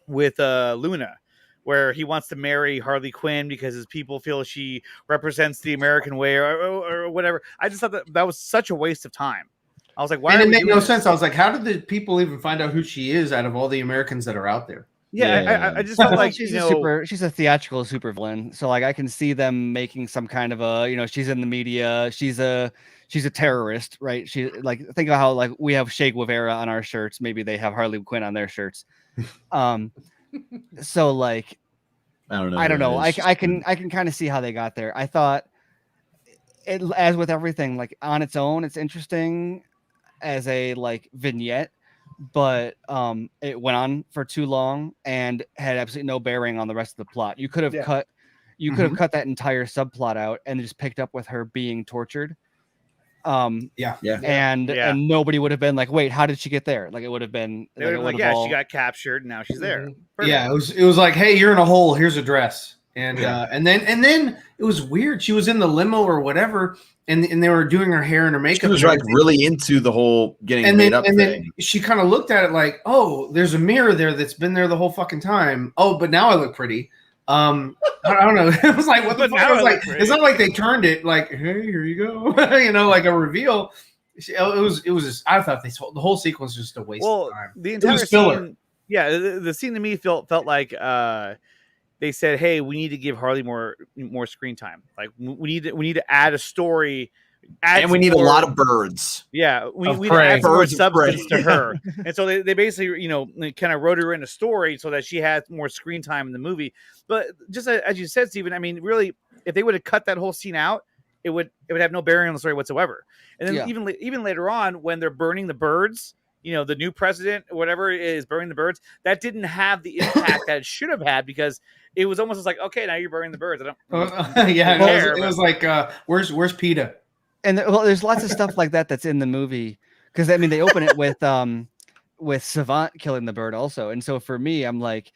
with Luna, where he wants to marry Harley Quinn because his people feel she represents the American way or whatever. I just thought that was such a waste of time. I was like, why? And are it we made doing no this? sense. I was like, how did the people even find out who she is out of all the Americans that are out there? Yeah, I just felt Well, like she's a theatrical supervillain. So like I can see them making some kind of a, she's in the media, she's a terrorist, right? She like think of how like we have Che Guevara on our shirts, maybe they have Harley Quinn on their shirts. So like I don't know. I don't who know. it is. I can kind of see how they got there. I thought it, as with everything, like on its own, it's interesting as a like vignette, but it went on for too long and had absolutely no bearing on the rest of the plot. You could have cut cut that entire subplot out and just picked up with her being tortured. And nobody would have been like, wait, how did she get there? Like it would have been they would have been like, she got captured and now she's there. Yeah, it was like, hey, you're in a hole, here's a dress. And and then it was weird. She was in the limo or whatever, and they were doing her hair and her makeup. She was like really into the whole getting made up thing. Then she kind of looked at it like, oh, there's a mirror there that's been there the whole fucking time. Oh, but now I look pretty. I don't know. It was like, what the fuck? It was like, it's not like they turned it like, hey, here you go, like a reveal. It was just, I thought the whole sequence was just a waste of time. The entire scene, the scene to me felt like they said, hey, we need to give Harley more screen time. Like we need to add a story. And we need a lot of birds. Yeah, we need to add more substance to her. And so they basically, kind of wrote her in a story so that she had more screen time in the movie. But just as you said, Stephen, I mean, really, if they would have cut that whole scene out, it would have no bearing on the story whatsoever. And then even later on, when they're burning the birds, the new president, whatever is burning the birds, that didn't have the impact that it should have had because it was almost like, okay, now you're burning the birds. I don't care, it was like, where's PETA? And there's lots of stuff like that that's in the movie because I mean they open it with Savant killing the bird also, and so for me I'm like,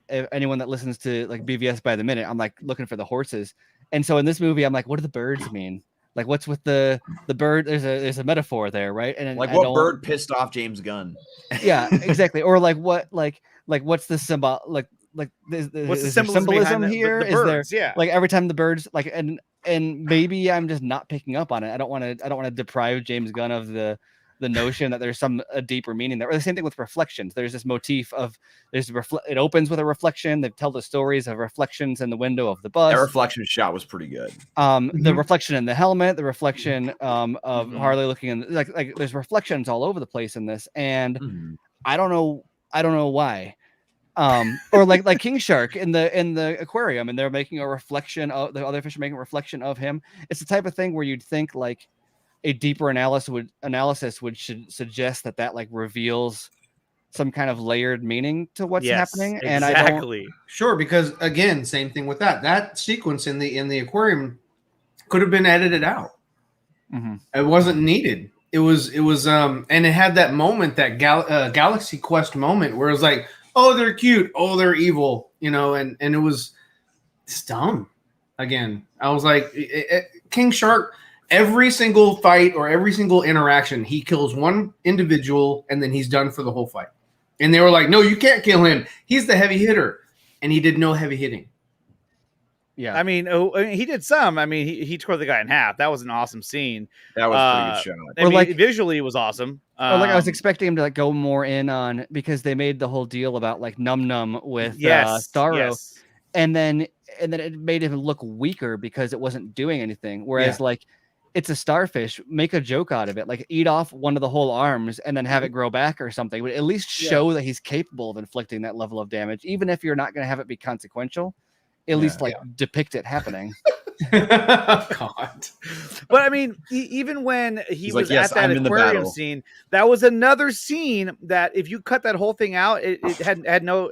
if anyone that listens to like BVS by the minute, I'm like looking for the horses, and so in this movie I'm like, what do the birds mean? Like what's with the bird? There's a metaphor there, right? And like what bird pissed off James Gunn? Yeah, exactly. Or like what like what's the symbol like what's the symbolism here? The birds, is there like every time the birds like and maybe I'm just not picking up on it. I don't want to deprive James Gunn of the notion that there's a deeper meaning there. Or the same thing with reflections. There's this motif of it opens with a reflection. They tell the stories of reflections in the window of the bus. That reflection shot was pretty good. The reflection in the helmet, the reflection of Harley looking in like there's reflections all over the place in this, and I don't know why. Or like King Shark in the aquarium, and they're making a reflection of the other fish are making a reflection of him. It's the type of thing where you'd think like a deeper analysis would suggest that like reveals some kind of layered meaning to what's happening. And sure, because again, same thing with that sequence in the aquarium could have been edited out. It wasn't needed. It was and it had that moment, that Galaxy Quest moment where it was like, oh, they're cute. Oh, they're evil. And it was dumb. Again, I was like, King Shark, every single fight or every single interaction, he kills one individual and then he's done for the whole fight. And they were like, no, you can't kill him. He's the heavy hitter. And he did no heavy hitting. Yeah. I mean, he did some. I mean, he tore the guy in half. That was an awesome scene. That was a pretty good shot. I mean, visually it was awesome. Or like I was expecting him to like go more in on, because they made the whole deal about like Num Num with Starro, and then it made him look weaker because it wasn't doing anything. Whereas like it's a starfish, make a joke out of it, like eat off one of the whole arms and then have it grow back or something. But at least show that he's capable of inflicting that level of damage, even if you're not going to have it be consequential. At least depict it happening. God. But I mean, even when he was at that aquarium scene, that was another scene that if you cut that whole thing out, it had no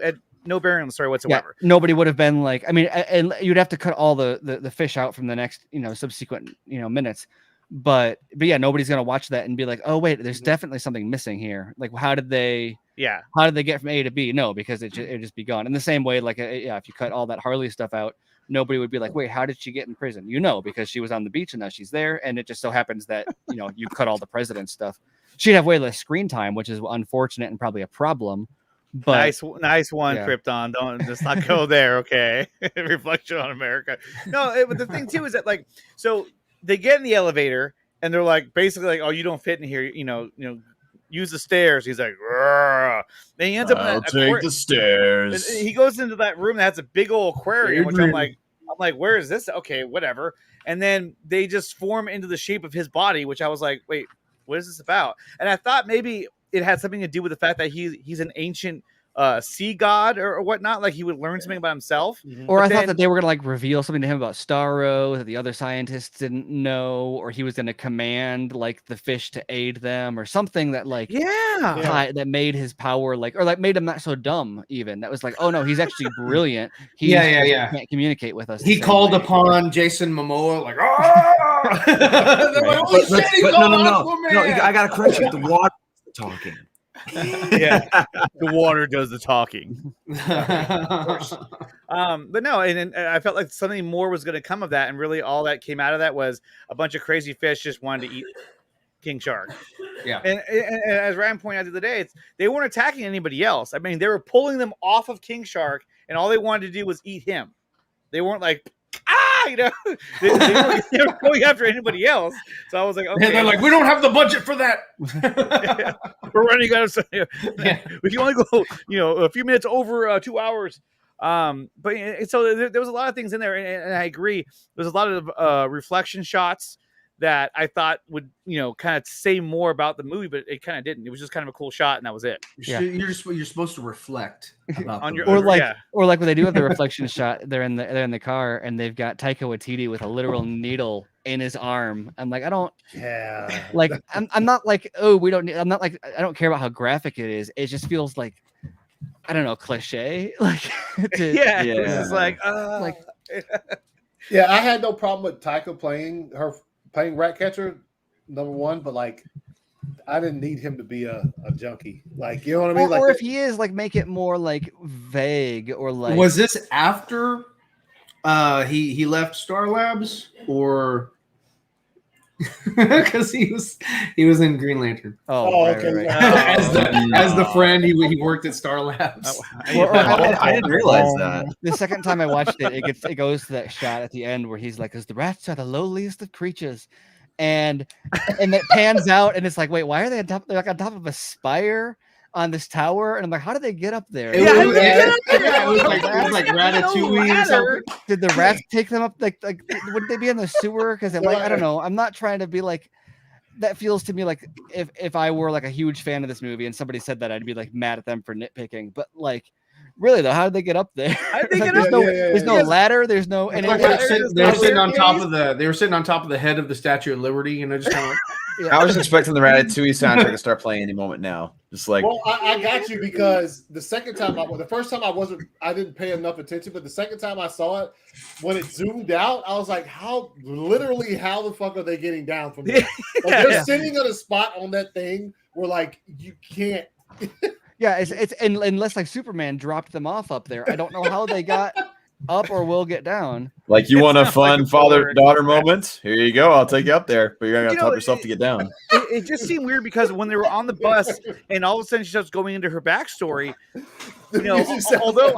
bearing on the story whatsoever. Yeah, nobody would have been like, I mean, and you'd have to cut all the fish out from the next, subsequent, minutes. But yeah, nobody's going to watch that and be like, oh wait, there's definitely something missing here. Like, how did they get from A to B? No, because it'd just be gone. In the same way, like, if you cut all that Harley stuff out, nobody would be like, wait, how did she get in prison? Because she was on the beach and now she's there. And it just so happens that, you cut all the president stuff. She'd have way less screen time, which is unfortunate and probably a problem. But nice one, Krypton. Don't just not go there, okay? Reflection on America. No, but the thing too is that, like, so they get in the elevator and they're like basically like, "Oh, you don't fit in here. Use the stairs." He's like, "Rrrr." Then he ends up I'll in take the stairs. he goes into that room that has a big old aquarium, which I'm like, where is this? Okay, whatever. And then they just form into the shape of his body, which I was like, wait, what is this about? And I thought maybe it had something to do with the fact that he's an ancient sea god or whatnot. Like he would learn something about himself. Or I thought that they were gonna like reveal something to him about Starro that the other scientists didn't know, or he was gonna command like the fish to aid them, or something that like that made his power like, or like made him not so dumb. Even that was like, oh no, he's actually brilliant. He can't communicate with us. He called upon Jason Momoa like, no, I gotta correct you. The water talking. Yeah, the water does the talking. But no, and I felt like something more was going to come of that, and really all that came out of that was a bunch of crazy fish just wanted to eat King Shark. Yeah, and as Ryan pointed out the other day, they weren't attacking anybody else. I mean, they were pulling them off of King Shark, and all they wanted to do was eat him. They weren't like, they were going after anybody else. So I was like, okay. And they're like, we don't have the budget for that. We're running out of we can only go, a few minutes over 2 hours. But so there was a lot of things in there, and I agree. There's a lot of reflection shots that I thought would, kind of say more about the movie, but it kind of didn't. It was just kind of a cool shot, and that was it. You're supposed to reflect about on your, or like when they do have the reflection shot, they're in the car, and they've got Taika Waititi with a literal needle in his arm. I'm like, I don't I'm not like, oh, we don't need. I'm not like, I don't care about how graphic it is. It just feels like, I don't know, cliche. Like, it's just like. Yeah, I had no problem with Taika playing Ratcatcher, number one, but like I didn't need him to be a junkie. Like, you know what I mean? Or if he is, like, make it more like vague, or like, was this after he left Star Labs, or because he was in Green Lantern? Okay. As the friend, he worked at Star Labs. I didn't realize that. The second time I watched it, it goes to that shot at the end where he's like, "Because the rats are the lowliest of creatures," and it pans out, and it's like, wait, why are they on top? They're like on top of a spire on this tower, and I'm like, how did they get up there? It was like Ratatouille or something. Did the rats take them up? Like would they be in the sewer? Because like, I don't know. I'm not trying to be like. That feels to me like if I were like a huge fan of this movie and somebody said that, I'd be like mad at them for nitpicking. But like, really though, how did they get up there? There's no ladder. There's no. And they were sitting on top of the head of the Statue of Liberty, just kind of. I was just expecting the Ratatouille soundtrack to start playing any moment now. Just like, well, I got you, because the first time I didn't pay enough attention, but the second time I saw it, when it zoomed out, I was like, how the fuck are they getting down from there? Like, they're sitting on a spot on that thing where like you can't. Yeah, it's unless like Superman dropped them off up there. I don't know how they got up or will get down. Like, you want a fun father-daughter moment? Here you go. I'll take you up there, but you're gonna help yourself to get down. It just seemed weird because when they were on the bus, and all of a sudden she starts going into her backstory. Although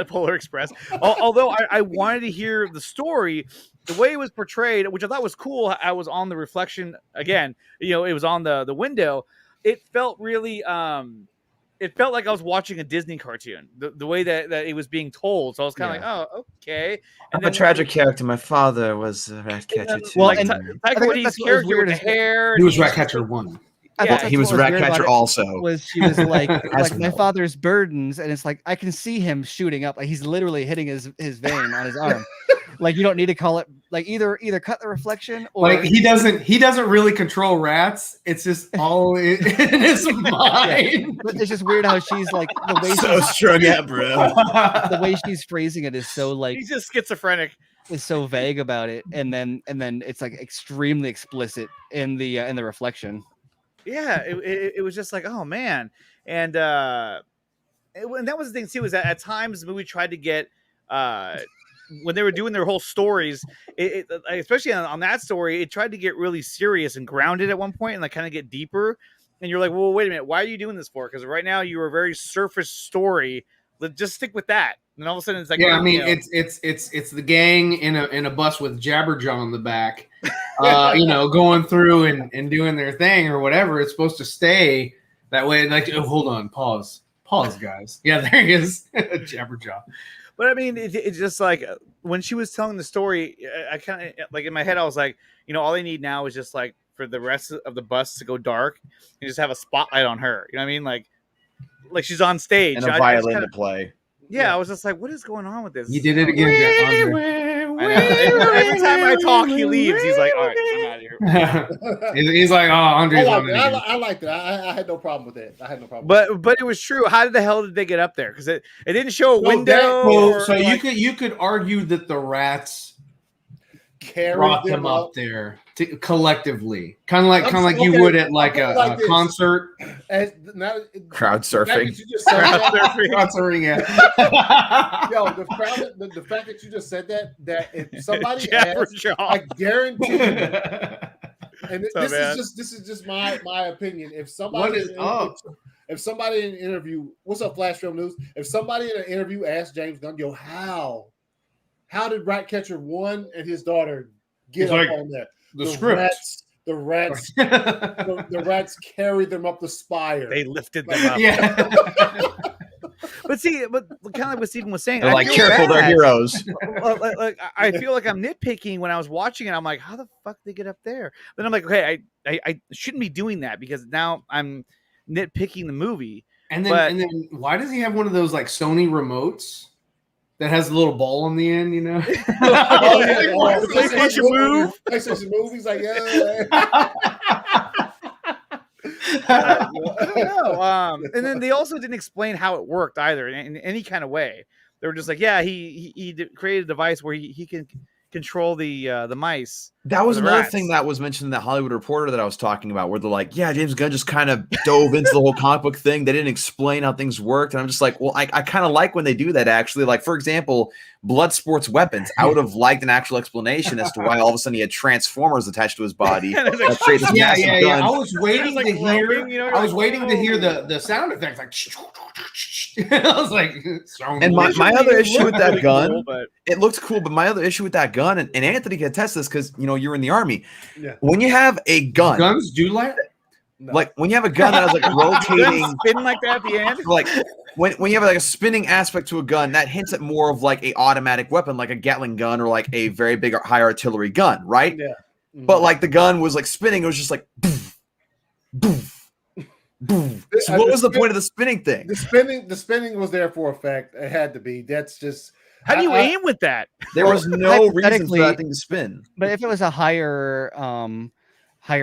Polar Express, although I wanted to hear the story, the way it was portrayed, which I thought was cool. I was on the reflection again. It was on the window. It felt really. It felt like I was watching a Disney cartoon, the way that it was being told. So I was kind of like, oh, okay. And I'm a tragic character. My father was a Ratcatcher too. Well, and Taika Waititi's character with the hair. He was Ratcatcher 1. He was Ratcatcher also. She was like, my father's burdens, and it's like I can see him shooting up. Like, he's literally hitting his vein on his arm. Like, you don't need to call it like either cut the reflection, or like he doesn't really control rats. It's just all in his mind. Yeah. But it's just weird how she's like the way so strung out, bro. The way she's phrasing it is so like he's just schizophrenic. Is so vague about it, and then it's like extremely explicit in the reflection. Yeah, it was just like, oh man, and that was the thing too. Is that at times the movie tried to get when they were doing their whole stories, especially on that story, it tried to get really serious and grounded at one point, and like kind of get deeper. And you're like, well, wait a minute, why are you doing this for? Because right now you are a very surface story Just stick with that. And all of a sudden, it's like, yeah, I mean, you know, it's the gang in a bus with Jabberjaw in the back, going through and doing their thing or whatever. It's supposed to stay that way. Like, oh, hold on, pause, guys. Yeah, there he is, Jabberjaw. But I mean, it's just like when she was telling the story, I kind of like in my head, I was like, all they need now is just like for the rest of the bus to go dark and just have a spotlight on her. You know what I mean? Like she's on stage And a violin to play. Yeah, I was just like, what is going on with this? You did it again, Every time I talk, he leaves. He's like, all right, I'm out of here. He's like, oh, Andre's on it. I liked it. I had no problem with it. But it was true. How the hell did they get up there? Because it didn't show a window. So you could argue that the rats brought them up there collectively, kind of like you would at like a concert. Crowd surfing. Crowd surfing, yeah. Yo, the fact that you just said that if somebody asked, I guarantee you, and this is just my opinion. If somebody if somebody in an interview, what's up, Flash Film News? If somebody in an interview asked James Gunn, yo, how did Ratcatcher 1 and his daughter get up on that? The script. The rats carried them up the spire. They lifted them up. Yeah. But kind of like what Stephen was saying. They're like, careful, they're heroes. Like, I feel like I'm nitpicking when I was watching it. I'm like, how the fuck did they get up there? Then I'm like, okay, I shouldn't be doing that because now I'm nitpicking the movie. And then why does he have one of those like Sony remotes that has a little ball on the end, The PlayStation Move. PlayStation Move. He's like, yeah. I don't know. And then they also didn't explain how it worked either in any kind of way. They were just like, yeah, he created a device where he can control the mice. That was another thing that was mentioned in that Hollywood Reporter that I was talking about, where they're like, yeah, James Gunn just kind of dove into the whole comic book thing. They didn't explain how things worked. And I'm just like, well, I kind of like when they do that, actually. Like, for example, Bloodsport's weapons. I would have liked an actual explanation as to why all of a sudden he had Transformers attached to his body. I was waiting to hear. I was waiting to hear the sound effects, like. I was like, and my other issue with that gun, it looked cool, but my other issue with that gun, and Anthony can attest this because you're in the Army. Yeah. When you have a gun, guns do like like when you have a gun that has like rotating, spin like that at the end. Like when you have like a spinning aspect to a gun, that hints at more of like a automatic weapon, like a Gatling gun or like a very big high artillery gun, right? Yeah. Mm-hmm. But like the gun was like spinning, it was just like boof, boof, boof. So what was the point of the spinning thing? The spinning was there for effect. It had to be. That's just. How do you aim with that? There was no reason for that thing to spin. But if it was a higher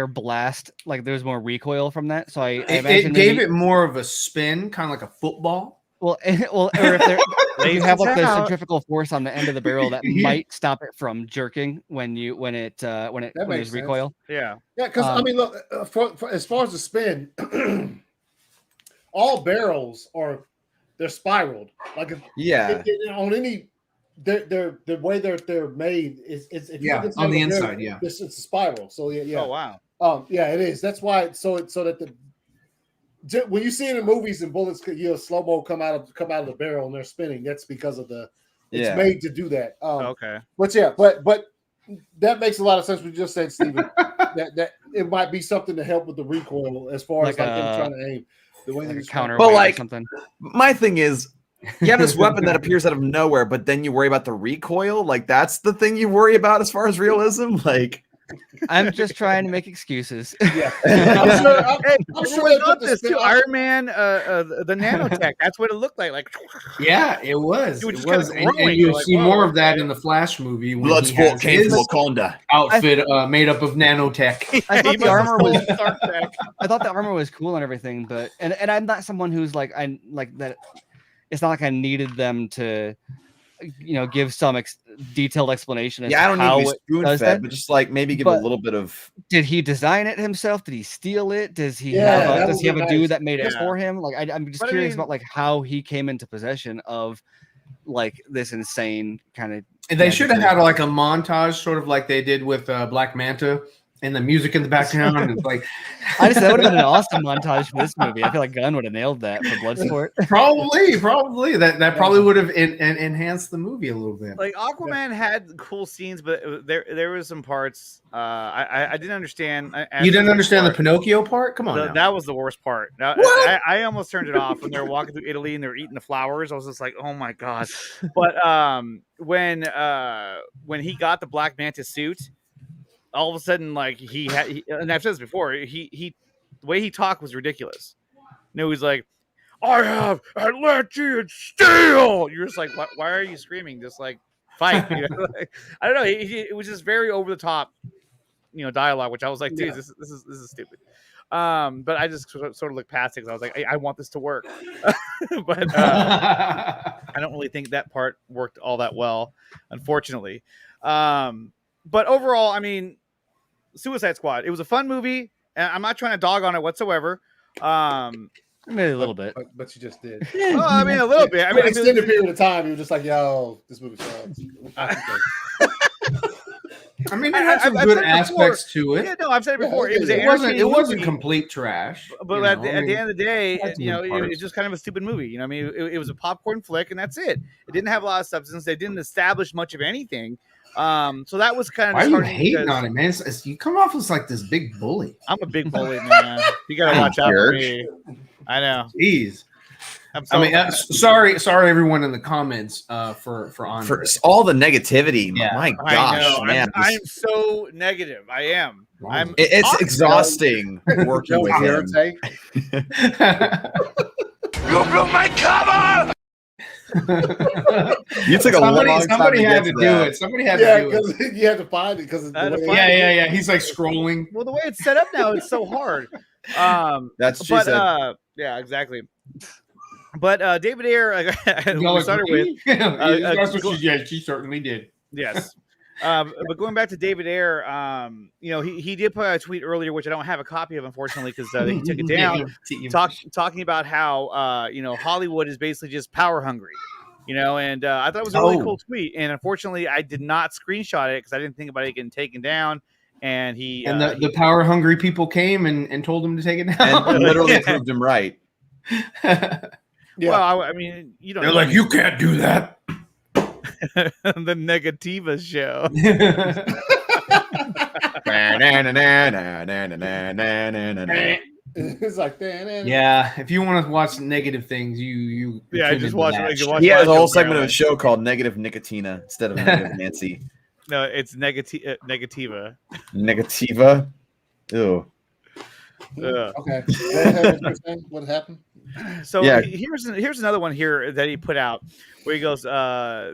blast, like there's more recoil from that. So I imagine it gave it more of a spin, kind of like a football. Well, or if you have like the centrifugal force on the end of the barrel that might stop it from jerking when it there's recoil. Yeah, because I mean, look, for as far as the spin, all barrels they're spiraled. Like on any. The way they're made is on the inside, it's a spiral. So yeah. Oh wow. Yeah, it is. That's why. So that when you see it in movies and bullets, slow mo come out of the barrel and they're spinning. That's because of it's made to do that. Okay. But that makes a lot of sense. We just said, Stephen, that it might be something to help with the recoil as far as like them trying to aim. The way like counter, but like something. My thing is, you have this weapon that appears out of nowhere, but then you worry about the recoil. Like that's the thing you worry about as far as realism. Like, I'm just trying to make excuses. Yeah, I'm sure they got this too. Iron Man, the nanotech. That's what it looked like. Like, yeah, it was. It was, and you'll see more of that in the Flash movie. Bloodsport came from Wakanda. Outfit made up of nanotech. I thought the armor was. I thought the armor was cool and everything, but and I'm not someone who's like I like that. It's not like I needed them to, give some detailed explanation. Yeah, I don't need to be spoon-fed, but just like maybe give a little bit of. Did he design it himself? Did he steal it? Does he have a dude that made it for him? Like I'm just curious about like how he came into possession of like this insane kind of. And they should have had like a montage, sort of like they did with Black Manta, and the music in the background. And it's like, Honestly, that would have been an awesome montage for this movie. I feel like Gunn would have nailed that for Bloodsport. probably that probably would have enhanced the movie a little bit. Like Aquaman had cool scenes, but there was some parts I didn't understand. You didn't understand the Pinocchio part? Come on, now. That was the worst part. What? I almost turned it off when they were walking through Italy and they were eating the flowers. I was just like, oh my god. But when he got the Black Manta suit, all of a sudden, like and I've said this before, the way he talked was ridiculous. No, he's like, I have Atlantean steel. You're just like, why are you screaming? Just like fight. You know? Like, I don't know. It was just very over the top, dialogue, which I was like, dude, this is stupid. But I just sort of looked past it because I was like, I want this to work. But I don't really think that part worked all that well, unfortunately. But overall, I mean, Suicide Squad, it was a fun movie, and I'm not trying to dog on it whatsoever. Maybe a little bit, but you just did. Well, I mean, a little bit. I mean, an extended period of time, you were just like, "Yo, this movie sucks." I mean, it had some good aspects to it. Yeah, no, I've said it before. It wasn't complete trash. But at the end of the day, it's just kind of a stupid movie. I mean, it was a popcorn flick, and that's it. It didn't have a lot of substance. They didn't establish much of anything. So that was kind of. Why are you hating on it, man? You come off as like this big bully. I'm a big bully, man. You gotta watch out for me. I know. Jeez. Sorry, everyone in the comments for all the negativity. Yeah. My gosh, man, I'm so negative. I am. It's exhausting working with him. You blew my cover. You took somebody had to do it. Somebody had to do it. You had to find it because yeah. He's like scrolling. Well, the way it's set up now, it's so hard. That's true. Yeah, exactly. But David Ayer, we started with. She certainly did. Yes. But going back to David Ayer, he did put out a tweet earlier, which I don't have a copy of, unfortunately, because he took it down, talking about how Hollywood is basically just power hungry, and I thought it was a really cool tweet. And unfortunately, I did not screenshot it because I didn't think about it getting taken down. And the power hungry people came and told him to take it down, and literally proved him right. Yeah. Well, I mean, they're like, you can't do that. The Nickatina Show. It's like, yeah. If you want to watch negative things, you just watch. He has a whole segment of a show called Negative Nickatina instead of Negative Nancy. No, it's Negativa. Negativa. Ew. Okay. What happened? So yeah. Here's another one here that he put out where he goes,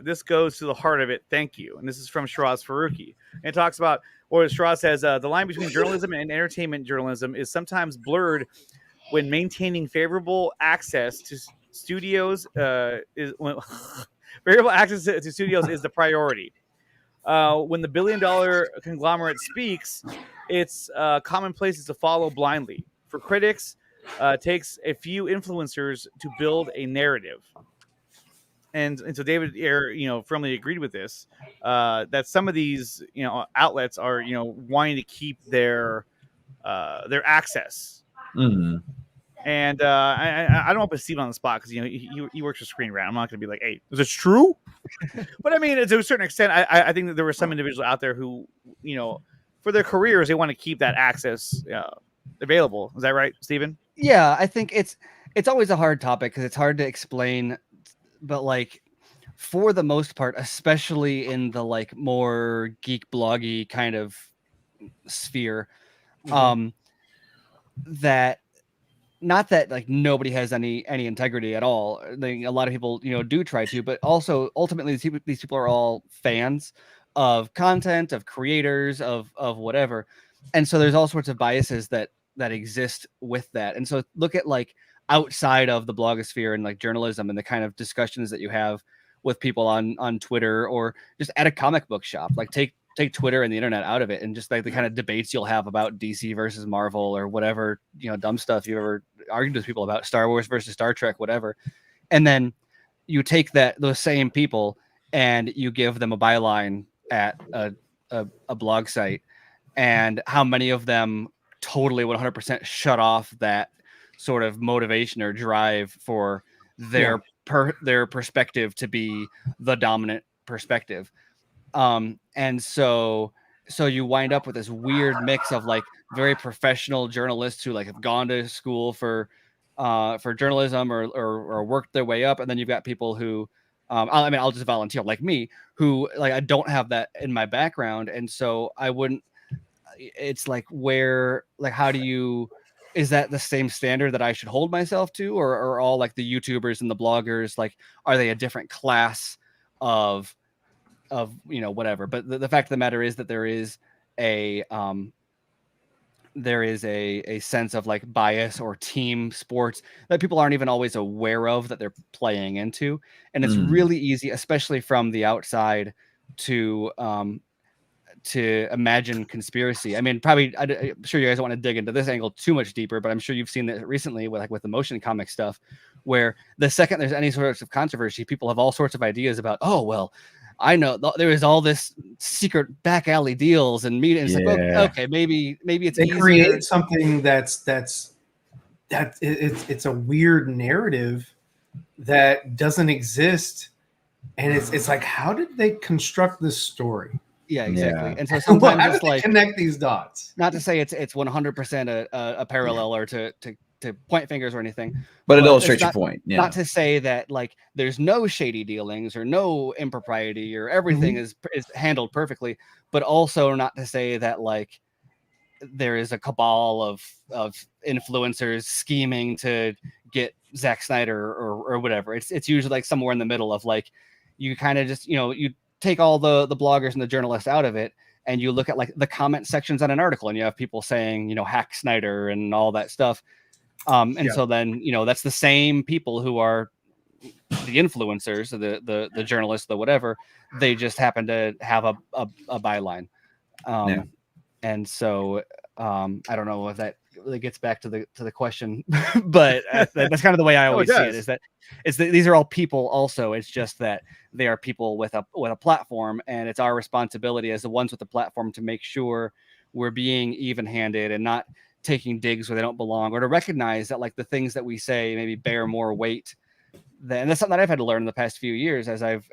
this goes to the heart of it. Thank you. And this is from Shiraz Faruqi. And it talks about, or Shiraz says, the line between journalism and entertainment journalism is sometimes blurred when maintaining favorable access to studios favorable access to studios is the priority. When the billion-dollar conglomerate speaks, it's commonplace to follow blindly. For critics, takes a few influencers to build a narrative. And so David Ayer, firmly agreed with this, that some of these, outlets are, wanting to keep their access. Mm-hmm. And I don't want to put Steve on the spot because he works for Screen Rant. I'm not going to be like, hey, is this true? But I mean, to a certain extent, I think that there were some individuals out there who, for their careers, they want to keep that access available. Is that right, Stephen? Yeah, I think it's always a hard topic because it's hard to explain. But like, for the most part, especially in the like more geek bloggy kind of sphere, that. Not that like nobody has any integrity at all. A lot of people, do try to, but also ultimately these people are all fans of content, of creators, of whatever. And so there's all sorts of biases that exist with that. And so look at like outside of the blogosphere and like journalism and the kind of discussions that you have with people on Twitter or just at a comic book shop. Like take Twitter and the internet out of it and just like the kind of debates you'll have about DC versus Marvel or whatever, dumb stuff you've ever argued with people about, Star Wars versus Star Trek, whatever. And then you take those same people and you give them a byline at a blog site and how many of them totally 100% shut off that sort of motivation or drive for their perspective to be the dominant perspective. And so you wind up with this weird mix of like very professional journalists who like have gone to school for journalism or worked their way up, and then you've got people who I'll just volunteer like me, who like I don't have that in my background, and so I wouldn't. It's like how do you? Is that the same standard that I should hold myself to, or are all like the YouTubers and the bloggers, like, are they a different class of whatever? But the fact of the matter is that there is a sense of like bias or team sports that people aren't even always aware of that they're playing into. And it's really easy, especially from the outside, to imagine conspiracy. I mean, probably I'm sure you guys don't want to dig into this angle too much deeper, but I'm sure you've seen it recently with the motion comic stuff, where the second there's any sort of controversy, people have all sorts of ideas about, oh, well, I know there is all this secret back alley deals and meetings. Like, okay, maybe it's they easier. Create something that's it's a weird narrative that doesn't exist, and it's like, how did they construct this story? Yeah, exactly. Yeah. And so sometimes how it's like connect these dots. Not to say it's 100% a parallel or to point fingers or anything, but it illustrates your point. Yeah. Not to say that like there's no shady dealings or no impropriety or everything is handled perfectly, but also not to say that like there is a cabal of influencers scheming to get Zack Snyder or whatever. It's usually like somewhere in the middle of like, you kind of just, you take all the bloggers and the journalists out of it, and you look at like the comment sections on an article, and you have people saying, hack Snyder and all that stuff. So then, that's the same people who are the influencers, the journalists, the whatever. They just happen to have a byline. And so I don't know if that really gets back to the question, but that's kind of the way I always see it. Is that these are all people. Also, it's just that they are people with a platform, and it's our responsibility as the ones with the platform to make sure we're being even-handed and not taking digs where they don't belong, or to recognize that like the things that we say maybe bear more weight than. And that's something that I've had to learn in the past few years as I've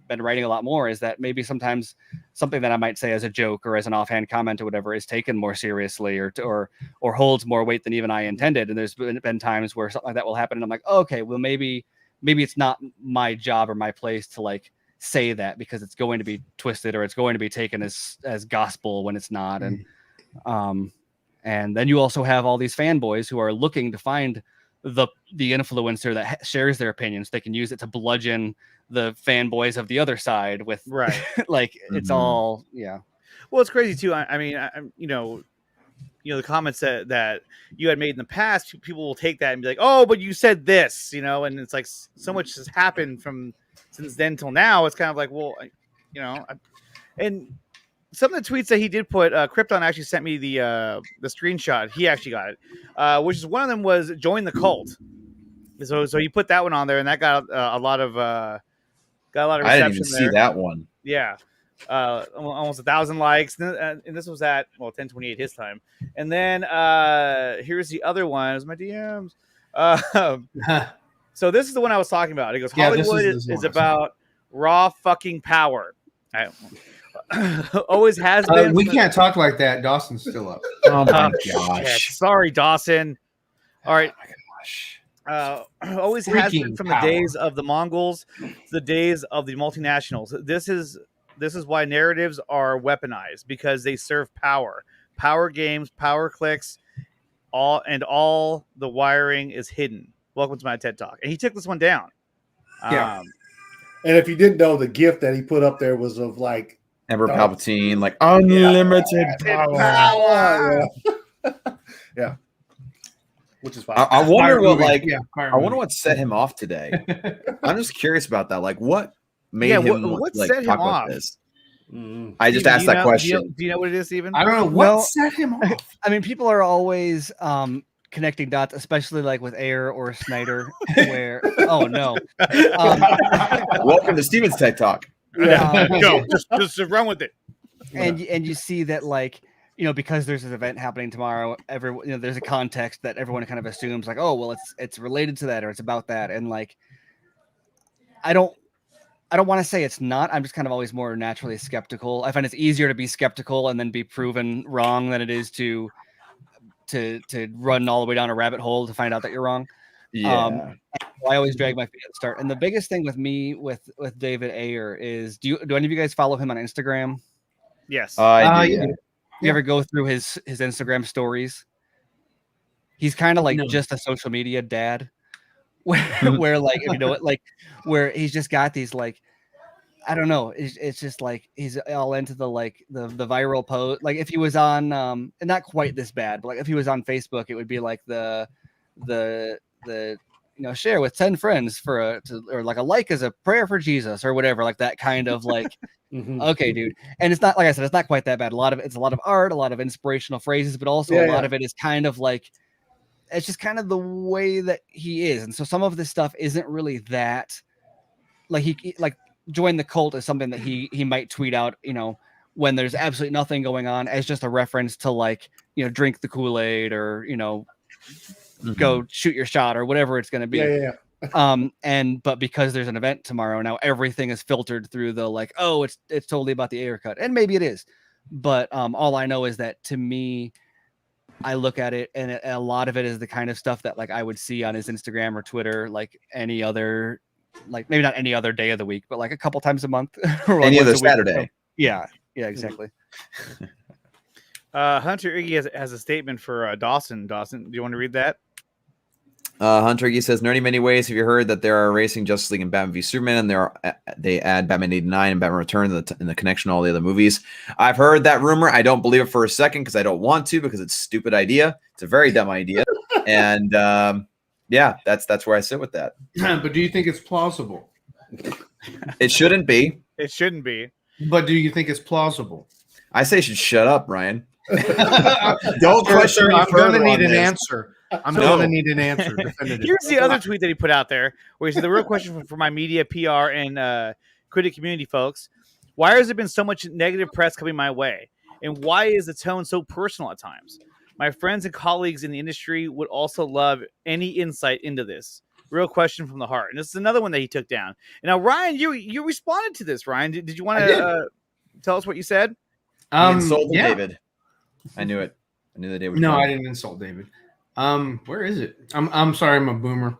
been writing a lot more, is that maybe sometimes something that I might say as a joke or as an offhand comment or whatever is taken more seriously or holds more weight than even I intended. And there's been times where something like that will happen, and I'm like, oh, okay, well maybe it's not my job or my place to like say that, because it's going to be twisted or it's going to be taken as gospel when it's not. And then you also have all these fanboys who are looking to find the influencer that shares their opinions. They can use it to bludgeon the fanboys of the other side with, right. Like it's all, yeah. Well, it's crazy too. I mean, the comments that you had made in the past, people will take that and be like, oh, but you said this, and it's like so much has happened from since then till now. It's kind of like, well, and some of the tweets that he did put, Krypton actually sent me the screenshot. He actually got it, which is one of them was join the cult. So he put that one on there, and that got a lot of reception. I didn't even see that one. Yeah, almost 1,000 likes, and this was at 10:28 his time. And then here's the other one. It was my DMs. So this is the one I was talking about. He goes, Hollywood is about raw fucking power. Always has been. We can't talk like that. Dawson's still up. Oh my gosh! Sorry, Dawson. All right. Oh my gosh. Always has been from the days of the Mongols, the days of the multinationals. This is why narratives are weaponized, because they serve power games, power clicks, all the wiring is hidden. Welcome to my TED Talk. And he took this one down. Yeah. And if you didn't know, the gift that he put up there was of like Emperor Palpatine, like unlimited power. Yeah. Which is fine. I wonder what set him off today. I'm just curious about that. Like, what made him what like set him talk off? about this? I just asked that question. Do you know what it is, Stephen? I don't know what set him off. I mean, people are always connecting dots, especially like with Ayer or Snyder, where oh no. Welcome to Steven's TED Talk. Go, just run with it. And you see that like because there's this event happening tomorrow, there's a context that everyone kind of assumes like, oh, well, it's related to that or it's about that. And like, I don't want to say it's not. I'm just kind of always more naturally skeptical. I find it's easier to be skeptical and then be proven wrong than it is to run all the way down a rabbit hole to find out that you're wrong. Yeah. I always drag my feet at the start. And the biggest thing with me with David Ayer is, do any of you guys follow him on Instagram? Yes. I do, yeah. You ever go through his Instagram stories? He's kind of like just a social media dad, where like, where he's just got these like, I don't know. It's just like he's all into the viral post. Like if he was on, and not quite this bad, but like if he was on Facebook, it would be like the share with 10 friends or like a like as a prayer for Jesus or whatever, like that kind of like. Okay, dude. And it's not, like I said, it's not quite that bad. It's a lot of art, a lot of inspirational phrases, but also a lot of it is kind of like, it's just kind of the way that he is. And so some of this stuff isn't really that, like he like join the cult is something that he might tweet out, when there's absolutely nothing going on, as just a reference to like, drink the Kool-Aid or, go shoot your shot or whatever it's going to be. Yeah. But because there's an event tomorrow, now everything is filtered through the like, oh, it's totally about the Ayer cut, and maybe it is, but all I know is that to me, I look at it and a lot of it is the kind of stuff that like I would see on his Instagram or Twitter, like any other, like maybe not any other day of the week, but like a couple times a month or like any other once a week. Saturday. Yeah, exactly. Hunter Iggy has a statement for Dawson. Dawson, do you want to read that? Hunter Iggy says, nerdy many ways. Have you heard that they're racing Justice League and Batman v Superman, and they add Batman 89 and Batman Return in the connection to all the other movies? I've heard that rumor. I don't believe it for a second because I don't want to, because it's a stupid idea. It's a very dumb idea. And yeah, that's where I sit with that. But do you think it's plausible? It shouldn't be. It shouldn't be. But do you think it's plausible? I say you should shut up, Ryan. Don't question me I'm going to further need on an this. answer. I'm going to need an answer. Definitive. Here's the other tweet that he put out there, where he said, the real question for my media, PR, and critic community folks, why has there been so much negative press coming my way? And why is the tone so personal at times? My friends and colleagues in the industry would also love any insight into this. Real question from the heart. And this is another one that he took down. And now, Ryan, you responded to this, Ryan. Did you want to tell us what you said? He insulted David. I knew it. I knew that David. No, I didn't insult David. Where is it? I'm sorry, I'm a boomer.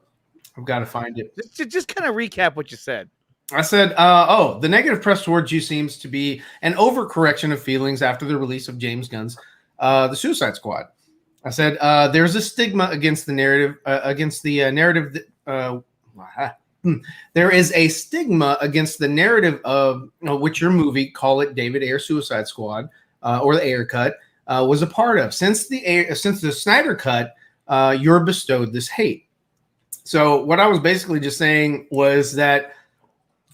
I've got to find it. Just kind of recap what you said. I said, the negative press towards you seems to be an overcorrection of feelings after the release of James Gunn's The Suicide Squad. I said, there's a stigma against the narrative, there is a stigma against the narrative of which your movie, call it David Ayer Suicide Squad, or the Ayer cut, was a part of. Since the Snyder cut, you're bestowed this hate. So what I was basically just saying was that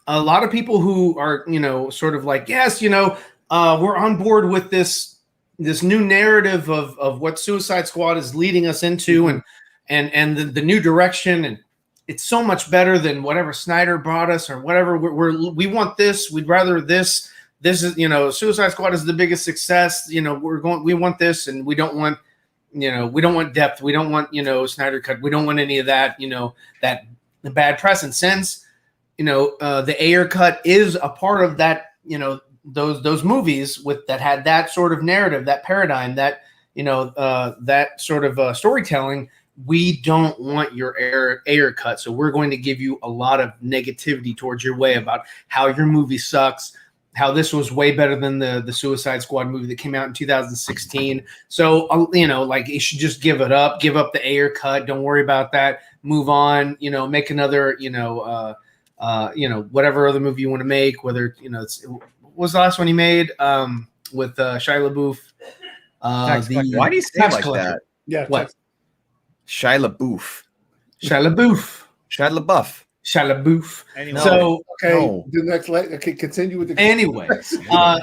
a lot of people who are, sort of like, yes, we're on board with this new narrative of what Suicide Squad is leading us into, and the new direction, and it's so much better than whatever Snyder brought us or whatever. We want this. We'd rather this. This is, Suicide Squad is the biggest success. We want this, and we don't want, we don't want depth. We don't want, Snyder cut. We don't want any of that, that the bad press. And since, the Ayer cut is a part of that, those movies that had that sort of narrative, that paradigm, that, that sort of storytelling, we don't want your Ayer cut. So we're going to give you a lot of negativity towards your way about how your movie sucks, how this was way better than the Suicide Squad movie that came out in 2016. So, you should just give it up, give up the Ayer cut. Don't worry about that. Move on, make another, whatever other movie you want to make, whether, what was the last one he made with Shia LaBeouf? Why do you say like that? Yeah. What? Shia LaBeouf. Shia LaBeouf. Shia LaBeouf. Shia LaBeouf. Anyway. So, Okay, the next okay, continue with the anyway,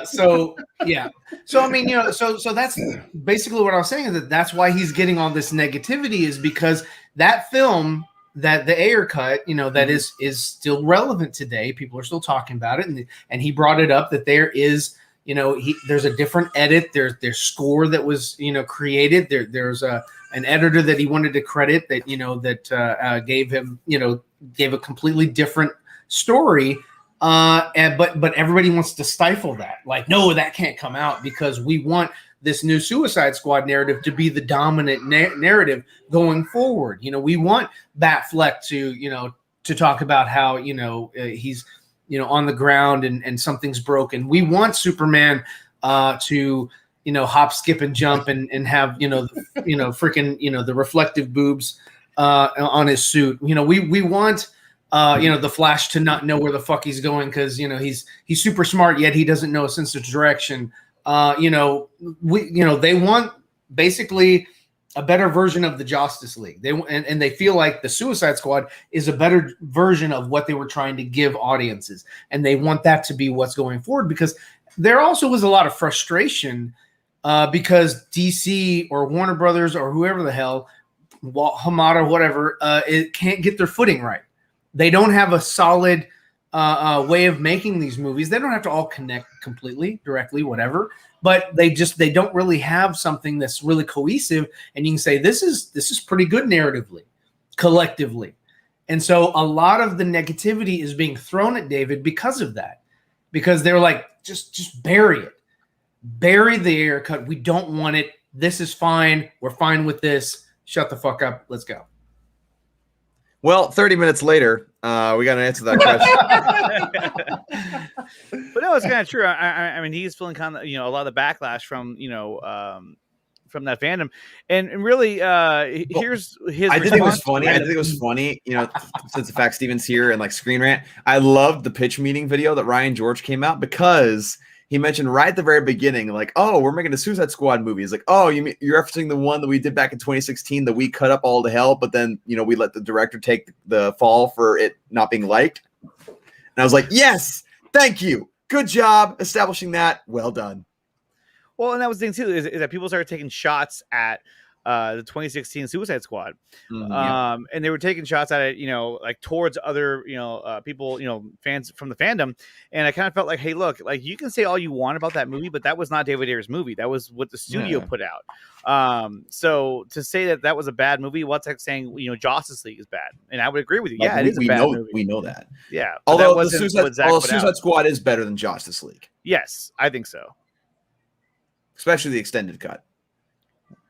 so yeah, so I mean, so that's basically what I was saying, is that's why he's getting all this negativity, is because that film, that the Ayer cut, that is still relevant today. People are still talking about it, and he brought it up that there is, there's a different edit. There's score that was created. There's an editor that he wanted to credit that gave him gave a completely different story. But everybody wants to stifle that. Like, no, that can't come out because we want this new Suicide Squad narrative to be the dominant narrative going forward. We want Batfleck to talk about how he's on the ground and something's broken. We want Superman to hop, skip, and jump and have freaking the reflective boobs on his suit. We want the Flash to not know where the fuck he's going because he's super smart yet he doesn't know a sense of direction. They want basically a better version of the Justice League. They feel like the Suicide Squad is a better version of what they were trying to give audiences, and they want that to be what's going forward because there also was a lot of frustration because DC or Warner Brothers or whoever the hell, Hamada, whatever, it can't get their footing right. They don't have a solid way of making these movies. They don't have to all connect completely, directly, whatever. But they don't really have something that's really cohesive, and you can say this is pretty good narratively, collectively. And so a lot of the negativity is being thrown at David because of that, because they're like, just bury it, bury the Ayer cut. We don't want it. This is fine. We're fine with this. Shut the fuck up. Let's go. Well, 30 minutes later, we got an answer to that question. But no, it's kind of true. I mean, he's feeling kind of, a lot of the backlash from that fandom, and really, here's his. I did think it was funny. Since the fact Steven's here and like Screen Rant, I loved the pitch meeting video that Ryan George came out because he mentioned right at the very beginning, like, oh, we're making a Suicide Squad movie. He's like, oh, you're referencing the one that we did back in 2016 that we cut up all to hell, but then, we let the director take the fall for it not being liked. And I was like, yes, thank you. Good job establishing that. Well done. Well, and that was the thing, too, is that people started taking shots at the 2016 Suicide Squad. And they were taking shots at it, like towards other, people, fans from the fandom. And I kind of felt like, hey, look, like you can say all you want about that movie, but that was not David Ayer's movie. That was what the studio put out. So to say that was a bad movie, what's like saying, Justice League is bad. And I would agree with you. Yeah, it is a bad movie. We know that. Yeah. Although the Suicide Squad is better than Justice League. Yes, I think so. Especially the extended cut.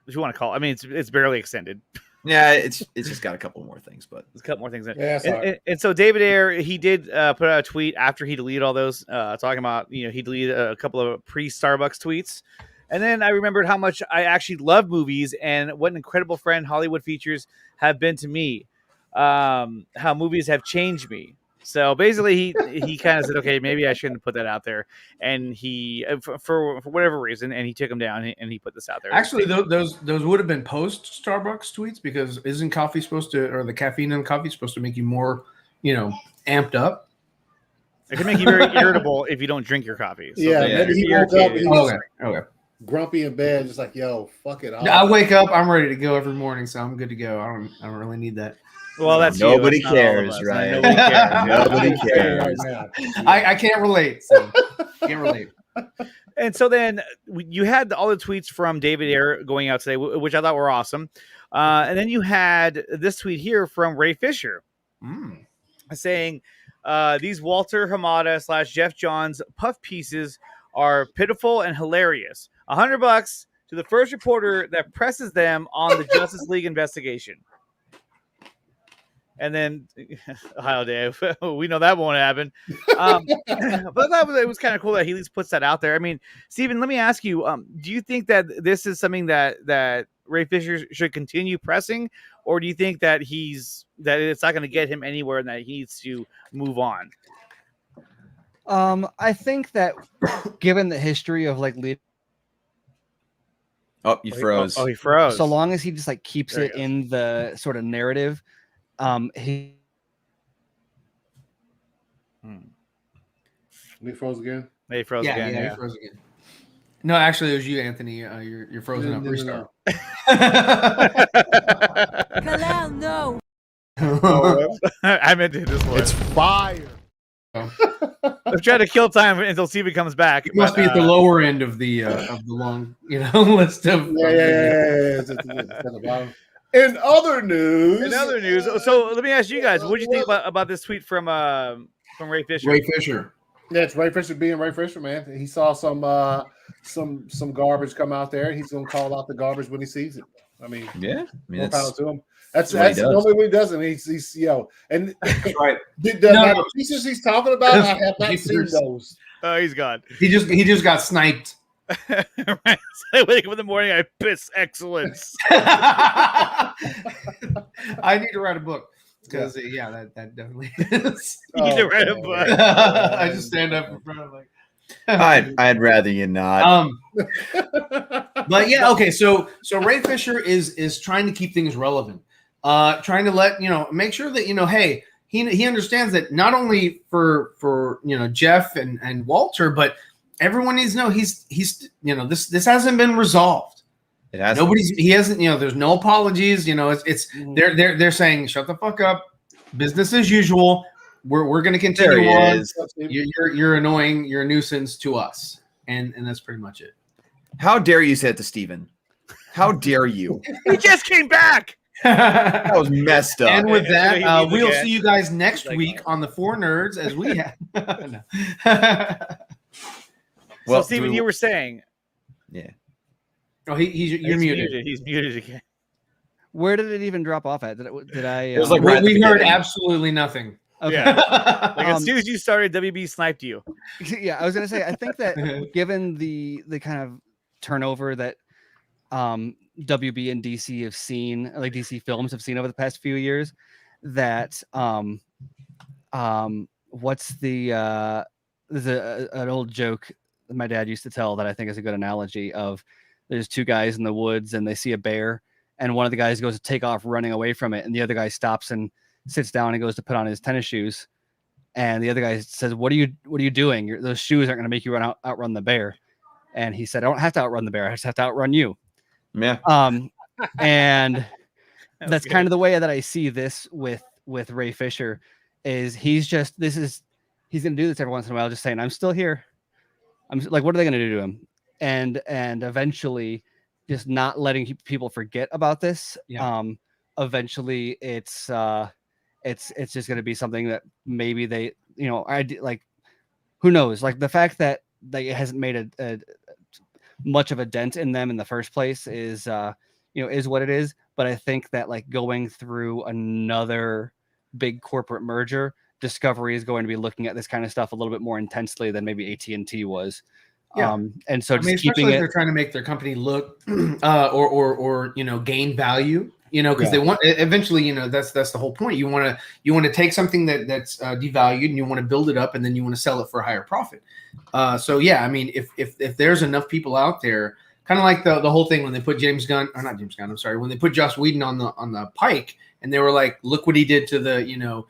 If you want to call it. I mean, it's barely extended. Yeah, it's just got a couple more things, but there's a couple more things in it. Yeah, and so David Ayer, he did put out a tweet after he deleted all those, talking about, he deleted a couple of pre-Starbucks tweets. And then I remembered how much I actually love movies and what an incredible friend Hollywood features have been to me. How movies have changed me. So basically, he kind of said, okay, maybe I shouldn't put that out there. And he, for whatever reason, and he took them down and he put this out there. Actually, those would have been post Starbucks tweets because isn't coffee supposed to, or the caffeine in coffee supposed to make you more, amped up? It can make you very irritable if you don't drink your coffee. So maybe he woke up and he was okay. grumpy in bed, just like, yo, fuck it. I wake up, I'm ready to go every morning, so I'm good to go. I don't really need that. Well, that's nobody cares, right? Nobody cares. Nobody cares. I can't relate. So can't relate. And so then you had all the tweets from David Ayer going out today, which I thought were awesome. And then you had this tweet here from Ray Fisher saying, these Walter Hamada / Jeff Johns puff pieces are pitiful and hilarious. $100 to the first reporter that presses them on the Justice League investigation. And then, Ohio Dave, we know that won't happen. But I thought it was kind of cool that he at least puts that out there. I mean, Stephen, let me ask you, do you think that this is something that Ray Fisher should continue pressing? Or do you think that it's not going to get him anywhere and that he needs to move on? I think that given the history of like lead. Oh, you froze. Oh, he froze. So long as he just like keeps it in the sort of narrative. He froze again. He froze again. Yeah, he froze again. No, actually, it was you, Anthony. You're frozen up. Restart. Kalal, no. I meant to hit this one. It's fire. Let's try to kill time until Steven comes back. It must be at the lower end of the long, list of. It's at the bottom. In other news, so let me ask you guys, what do you think about this tweet from Ray Fisher? Ray Fisher. Yeah, it's Ray Fisher being Ray Fisher, man. He saw some garbage come out there. He's gonna call out the garbage when he sees it. I mean, more power to him. That's normally what he does, and he's and right. The pieces he's talking about, I have not seen those. Oh, he's gone. He just got sniped. Right. So I wake up in the morning, I piss excellence. I need to write a book because that definitely is. You need to write a book. I just stand up in front of like. I'd rather you not. But yeah, okay. So Ray Fisher is trying to keep things relevant, trying to let make sure that hey, he understands that not only for Jeff and Walter, but everyone needs to know he's this hasn't been resolved. It has. He hasn't. There's no apologies. It's they're saying shut the fuck up, business as usual. We're going to continue on. You're annoying. You're a nuisance to us, and that's pretty much it. How dare you say it to Steven? How dare you? He just came back. That was messed up. And with that, we'll see you guys next week on the 4Nerds as we have. Well, Steven, you were saying. Yeah. Oh, you're muted. He's muted again. Where did it even drop off at? Did I? It was like right we heard absolutely nothing. Okay. Yeah. Like as soon as you started, WB sniped you. Yeah, I was gonna say. I think that given the kind of turnover that WB and DC have seen, like DC films have seen over the past few years, that what's the there's an old joke that my dad used to tell that I think is a good analogy of there's two guys in the woods and they see a bear and one of the guys goes to take off running away from it and the other guy stops and sits down and goes to put on his tennis shoes and the other guy says, what are you doing? Those shoes aren't going to make you outrun the bear. And he said, I don't have to outrun the bear. I just have to outrun you. Yeah. And that's kind of the way that I see this with Ray Fisher is he's going to do this every once in a while, just saying, I'm still here. I'm like, what are they going to do to him? And eventually just not letting people forget about this. Yeah. Eventually it's just going to be something that maybe they, who knows? Like the fact that it hasn't made a much of a dent in them in the first place is what it is. But I think that like going through another big corporate merger, Discovery is going to be looking at this kind of stuff a little bit more intensely than maybe AT&T was. Yeah. And so just keeping it, they're trying to make their company look or gain value, because they want eventually, that's the whole point. You want to take something that's devalued and you want to build it up and then you want to sell it for a higher profit. So yeah, I mean, if there's enough people out there, kind of like the whole thing when they put when they put Joss Whedon on the pike and they were like, look what he did to the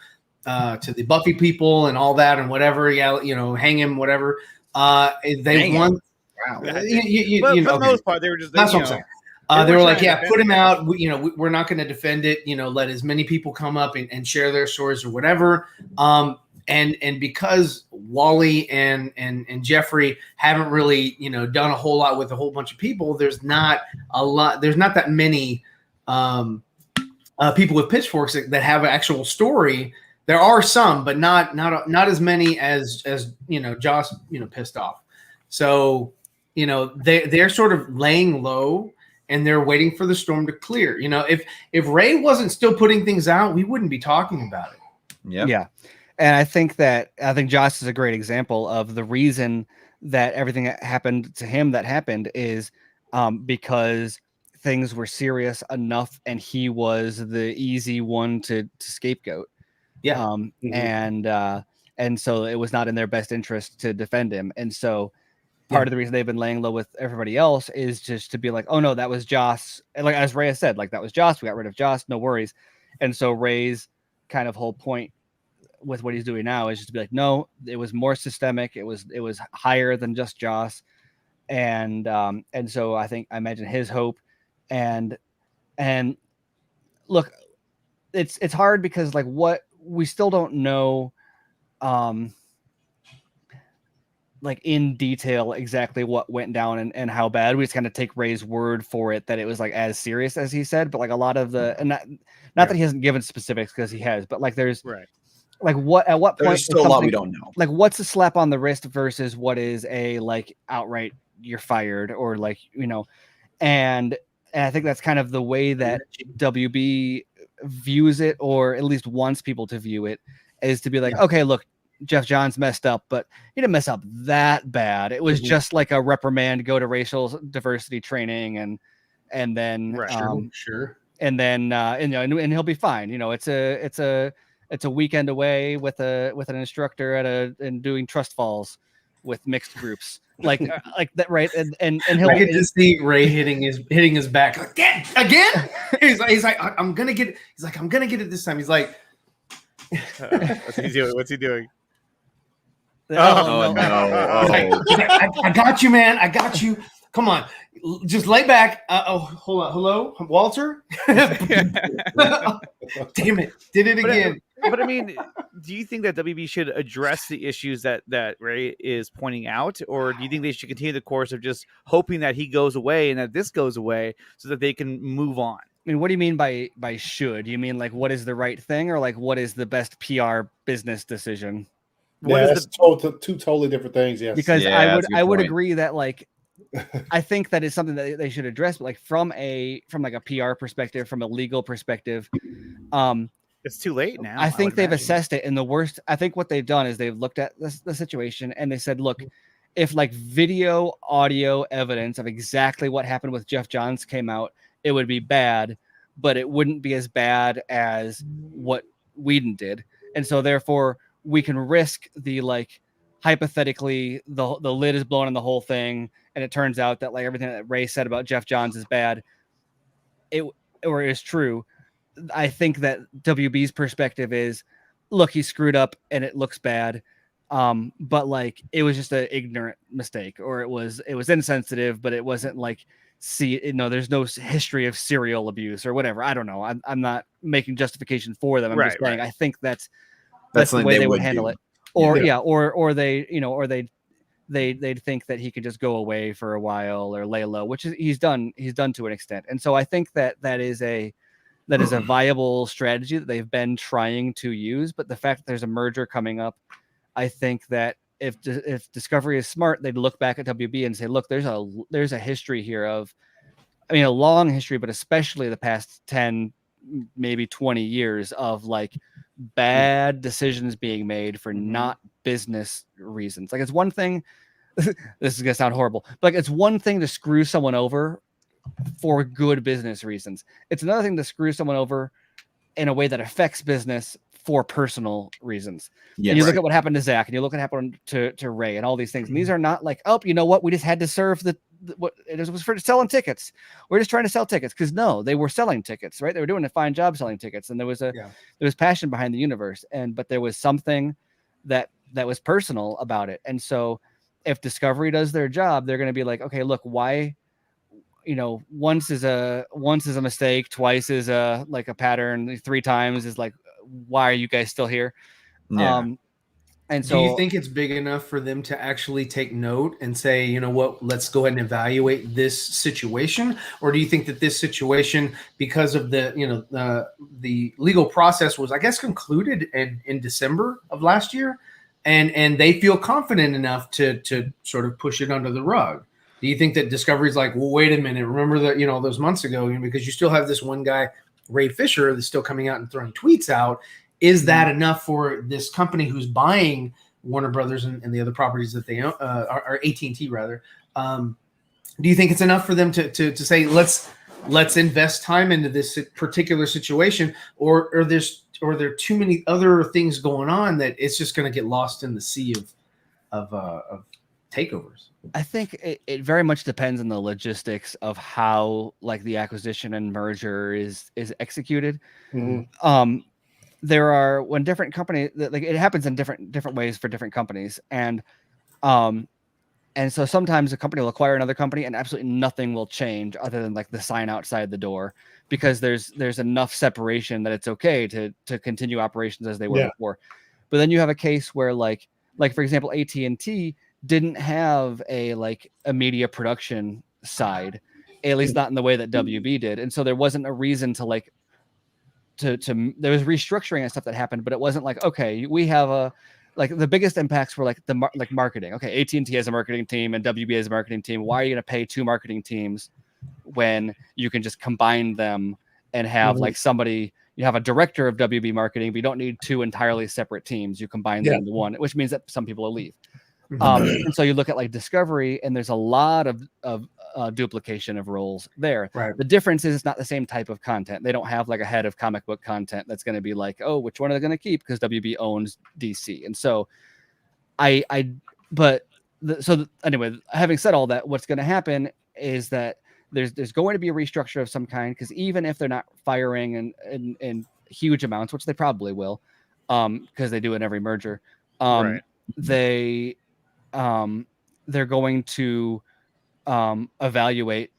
to the Buffy people and all that and whatever, hang him, whatever. They won. Wow. For the most part, they were just. That's what I'm saying. They were like, put him out. We're not going to defend it. Let as many people come up and share their stories or whatever. And because Wally and Jeffrey haven't really, done a whole lot with a whole bunch of people, there's not that many people with pitchforks that have an actual story. There are some, but not as many as Joss pissed off. So they're sort of laying low and they're waiting for the storm to clear. If Ray wasn't still putting things out, we wouldn't be talking about it. Yeah. And I think Joss is a great example of the reason that everything that happened to him is because things were serious enough and he was the easy one to scapegoat. Yeah. And so it was not in their best interest to defend him. And so part of the reason they've been laying low with everybody else is just to be like, oh no, that was Joss. And like, as Ray has said, like that was Joss. We got rid of Joss. No worries. And so Ray's kind of whole point with what he's doing now is just to be like, no, it was more systemic. It was higher than just Joss. And so I imagine his hope and look, it's hard because like what we still don't know like in detail exactly what went down and how bad. We just kind of take Ray's word for it that it was like as serious as he said, but like a lot of the, and not that he hasn't given specifics, because he has, but like there's like at what point There's still a lot we don't know. like what's a slap on the wrist versus what is a like outright you're fired, or like, you know, and I think that's kind of the way that WB views it, or at least wants people to view it, is to be like, okay, look, Jeff Johns messed up, but he didn't mess up that bad. It was just like a reprimand, go to racial diversity training, and then sure. and then and, you know, and he'll be fine. You know, it's a weekend away with an instructor and doing trust falls with mixed groups, like that, right? And he'll I get to see Ray hitting his back again. He's like, I'm gonna get it. He's like, I'm gonna get it this time. He's like, what's he doing? What's he doing? Oh, no. He's like, I got you, man. I got you. Come on, just lay back. Hold on. Hello, Walter. Damn it, did it again. But I mean, do you think that WB should address the issues that Ray is pointing out, or do you think they should continue the course of just hoping that he goes away and that this goes away so that they can move on? I mean, what do you mean by should? You mean like what is the right thing, or like what is the best PR business decision? That's two totally different things. Yes, because I would agree that like I think that is something that they should address, but like from like a PR perspective, from a legal perspective, it's too late now. I think they've assessed it, and the worst. I think what they've done is they've looked at the situation and they said, look, if like video, audio evidence of exactly what happened with Jeff Johns came out, it would be bad, but it wouldn't be as bad as what Whedon did, and so therefore we can risk the like hypothetically the lid is blown on the whole thing, and it turns out that like everything that Ray said about Jeff Johns is bad, or is true. I think that WB's perspective is, look, he screwed up and it looks bad, but like it was just an ignorant mistake, or it was insensitive, but it wasn't like, there's no history of serial abuse or whatever. I don't know. I'm not making justification for them. I'm just saying I think that's the way they would handle it. Or or they, you know, or they'd think that he could just go away for a while or lay low, which is he's done to an extent. And so I think that is a viable strategy that they've been trying to use. But the fact that there's a merger coming up, I think that if Discovery is smart, they'd look back at WB and say, look, there's a history here of, I mean, a long history, but especially the past 10, maybe 20 years of like bad decisions being made for not business reasons. Like, it's one thing, this is gonna sound horrible, but like, it's one thing to screw someone over for good business reasons. It's another thing to screw someone over in a way that affects business for personal reasons. Yes. And you look at what happened to Zach, and you look at what happened to Ray, and all these things. And these are not like, oh, you know what? We just had to serve what it was for selling tickets. We're just trying to sell tickets, because no, they were selling tickets, right? They were doing a fine job selling tickets, and there was passion behind the universe, but there was something that was personal about it. And so, if Discovery does their job, they're going to be like, okay, look, why? You know, once is a mistake, twice is a pattern, 3 times is like, why are you guys still here? Yeah. And so, do you think it's big enough for them to actually take note and say, you know what, let's go ahead and evaluate this situation? Or do you think that this situation, because of the legal process was, I guess, concluded in December of last year, and they feel confident enough to sort of push it under the rug? Do you think that Discovery's like, well, wait a minute, remember that, those months ago, because you still have this one guy, Ray Fisher, that's still coming out and throwing tweets out. Is that enough for this company who's buying Warner Brothers and the other properties that they own, or AT&T rather? Do you think it's enough for them to say, let's invest time into this particular situation, or are there too many other things going on that it's just going to get lost in the sea of takeovers? I think it very much depends on the logistics of how like the acquisition and merger is executed. Mm-hmm. There are, when different companies, like, it happens in different ways for different companies, and so sometimes a company will acquire another company and absolutely nothing will change other than like the sign outside the door, because there's enough separation that it's okay to continue operations as they were before. But then you have a case where like for example, AT&T didn't have a media production side, at least not in the way that WB did. And so there wasn't a reason to there was restructuring and stuff that happened, but it wasn't like, okay, we have the biggest impacts were marketing. Okay, AT&T has a marketing team and WB has a marketing team. Why are you going to pay two marketing teams when you can just combine them and have somebody, you have a director of WB marketing, but you don't need two entirely separate teams. You combine them into one, which means that some people will leave. And so you look at Discovery, and there's a lot of duplication of roles there. Right. The difference is it's not the same type of content. They don't have a head of comic book content that's going to be oh, which one are they going to keep? Because WB owns DC. And so anyway, having said all that, what's going to happen is that there's going to be a restructure of some kind, because even if they're not firing in huge amounts, which they probably will, because they do in every merger, they're going to evaluate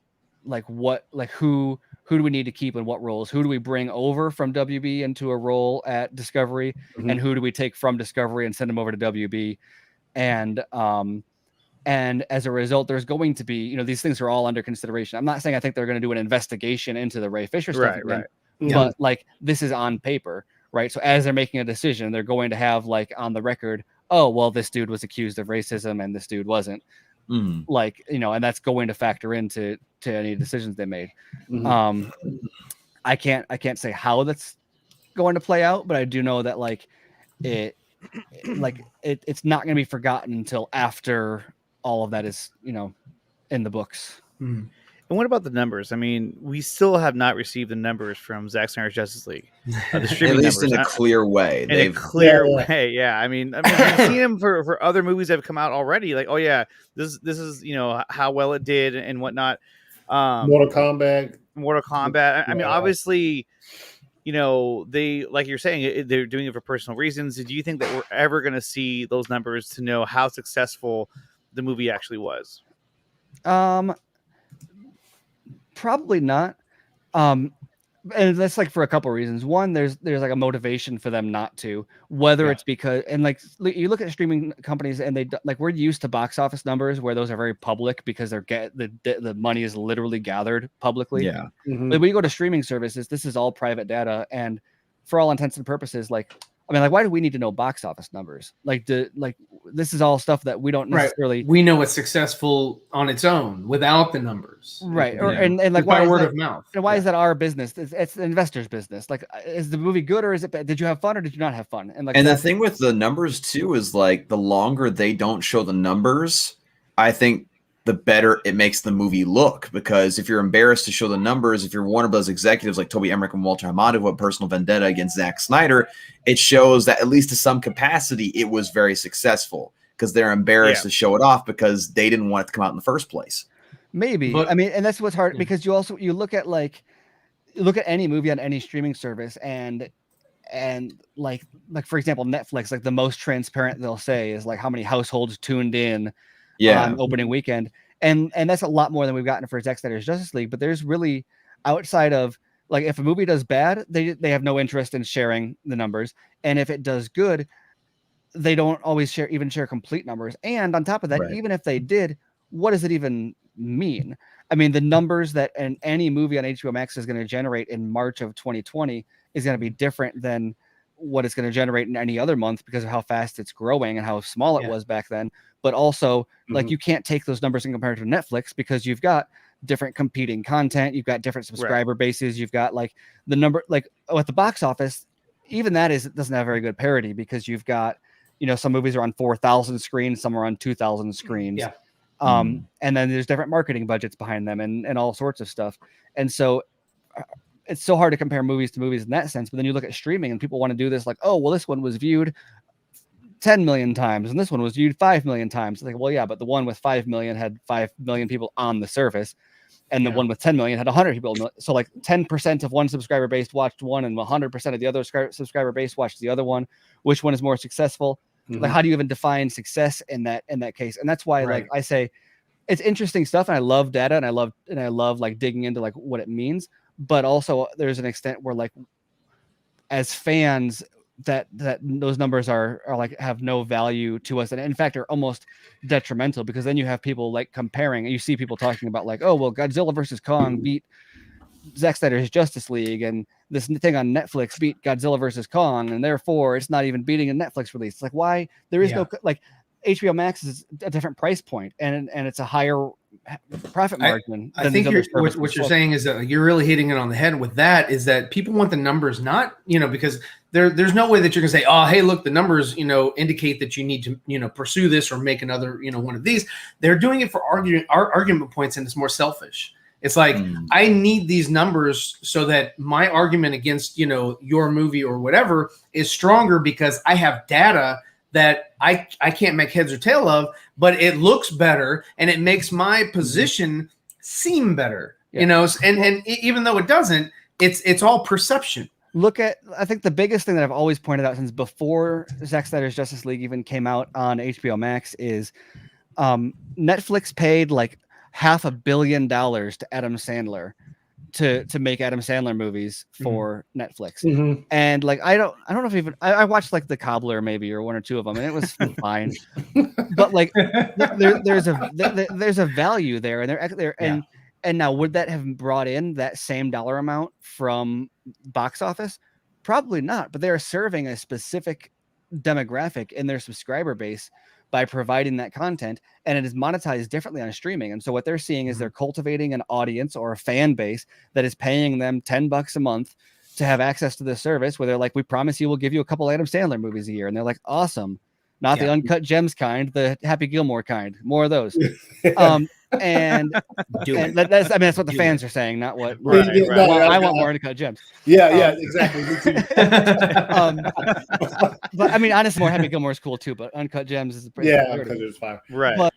who do we need to keep in what roles, who do we bring over from WB into a role at Discovery, and who do we take from Discovery and send them over to WB. And as a result, there's going to be, these things are all under consideration. I'm not saying I think they're going to do an investigation into the Ray Fisher stuff again, but this is on paper, right? So as they're making a decision, they're going to have on the record, oh, well, this dude was accused of racism and this dude wasn't. And that's going to factor into any decisions they made. I can't say how that's going to play out, but I do know that it's not going to be forgotten until after all of that is in the books. And what about the numbers? I mean, we still have not received the numbers from Zack Snyder's Justice League. The streaming At least numbers. in a clear way. In a clear way, yeah. I mean, we've seen them for other movies that have come out already. Oh yeah, this is how well it did and whatnot. Mortal Kombat. I mean, obviously, they, like you're saying, they're doing it for personal reasons. Do you think that we're ever going to see those numbers to know how successful the movie actually was? Probably not. And that's for a couple of reasons. One, there's a motivation for them not to, whether it's because, and you look at streaming companies and they we're used to box office numbers where those are very public because the money is literally gathered publicly. Yeah. But when you go to streaming services, this is all private data. And for all intents and purposes, why do we need to know box office numbers? This is all stuff that we don't necessarily. We know it's successful on its own without the numbers, right? And why word of mouth? And why is that our business? It's the investor's business. Is the movie good or is it bad? Did you have fun or did you not have fun? And the thing with the numbers too is the longer they don't show the numbers, I think the better it makes the movie look, because if you're embarrassed to show the numbers, if you're Warner Bros. Executives like Toby Emmerich and Walter Hamada who have personal vendetta against Zack Snyder, it shows that at least to some capacity it was very successful because they're embarrassed to show it off because they didn't want it to come out in the first place. Maybe. But, and that's what's hard, because you look at any movie on any streaming service and for example, Netflix, the most transparent they'll say is how many households tuned in on opening weekend. And that's a lot more than we've gotten for Zack Snyder's Justice League. But there's really, outside of if a movie does bad, they have no interest in sharing the numbers. And if it does good, they don't always share complete numbers. And on top of that, even if they did, what does it even mean? I mean, the numbers that any movie on HBO Max is going to generate in March of 2020 is going to be different than what it's going to generate in any other month because of how fast it's growing and how small it was back then. But also, you can't take those numbers and compare it to Netflix because you've got different competing content. You've got different subscriber bases. You've got the number, at the box office, even that doesn't have very good parity because you've got, some movies are on 4,000 screens, some are on 2,000 screens. Yeah. And then there's different marketing budgets behind them and all sorts of stuff. And so it's so hard to compare movies to movies in that sense. But then you look at streaming and people want to do this oh, well, this one was viewed 10 million times and this one was viewed 5 million times. Well, yeah, but the one with 5 million had 5 million people on the service, and the one with 10 million had 100 people. So 10% of one subscriber base watched one and 100% of the other subscriber base watched the other one. Which one is more successful? How do you even define success in that case? And that's why I say it's interesting stuff, and I love data, and I love digging into what it means. But also there's an extent where as fans, that those numbers are like have no value to us, and in fact are almost detrimental, because then you have people like comparing, and you see people talking about like, oh well, Godzilla versus Kong beat Zack Snyder's Justice League, and this thing on Netflix beat Godzilla versus Kong, and therefore it's not even beating a Netflix release. It's like, why? There is no like, HBO Max is a different price point, and it's a higher profit margin. I think what you're saying is that you're really hitting it on the head with that, is that people want the numbers, not, because there's no way that you're gonna say, oh, hey, look, the numbers, indicate that you need to, pursue this or make another, one of these. They're doing it for argument points, and it's more selfish. It's like, I need these numbers so that my argument against, your movie or whatever is stronger, because I have data that I can't make heads or tail of, but it looks better and it makes my position seem better, and even though it doesn't, it's all perception. I think the biggest thing that I've always pointed out since before Zack Snyder's Justice League even came out on HBO Max is Netflix paid like $500 million to Adam Sandler to make Adam Sandler movies for Netflix. And like, I don't know if even I watched like The Cobbler maybe, or one or two of them, and it was fine. But like, there's a value there, and they're and now would that have brought in that same dollar amount from box office? Probably not, but they are serving a specific demographic in their subscriber base by providing that content, and it is monetized differently on streaming. And so what they're seeing is they're cultivating an audience or a fan base that is paying them $10 a month to have access to this service, where they're like, we promise you we'll give you a couple Adam Sandler movies a year. And they're like, awesome. Not the Uncut Gems kind, the Happy Gilmore kind, more of those. And that's what the fans are saying, not what I want more Uncut Gems. Exactly. Me too. But I mean, honestly, more Happy Gilmore is cool too, but Uncut Gems is pretty Uncut Gems is fine. Right. But,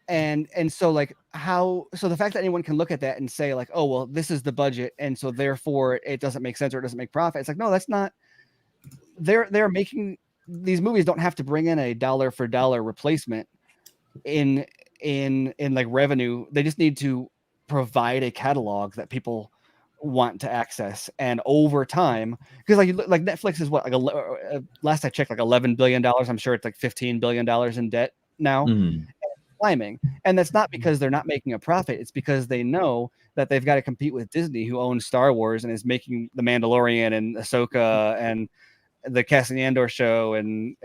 and so like so the fact that anyone can look at that and say like, oh well, this is the budget, and so therefore it doesn't make sense or it doesn't make profit. It's like, no, that's not. They're making these movies don't have to bring in a dollar for dollar replacement in like revenue. They just need to provide a catalog that people want to access, and over time, because like Netflix is what, like last I checked, like $11 billion. I'm sure it's like $15 billion in debt now, and climbing. And that's not because they're not making a profit. It's because they know that they've got to compete with Disney, who owns Star Wars and is making The Mandalorian and Ahsoka and the Cassian Andor show and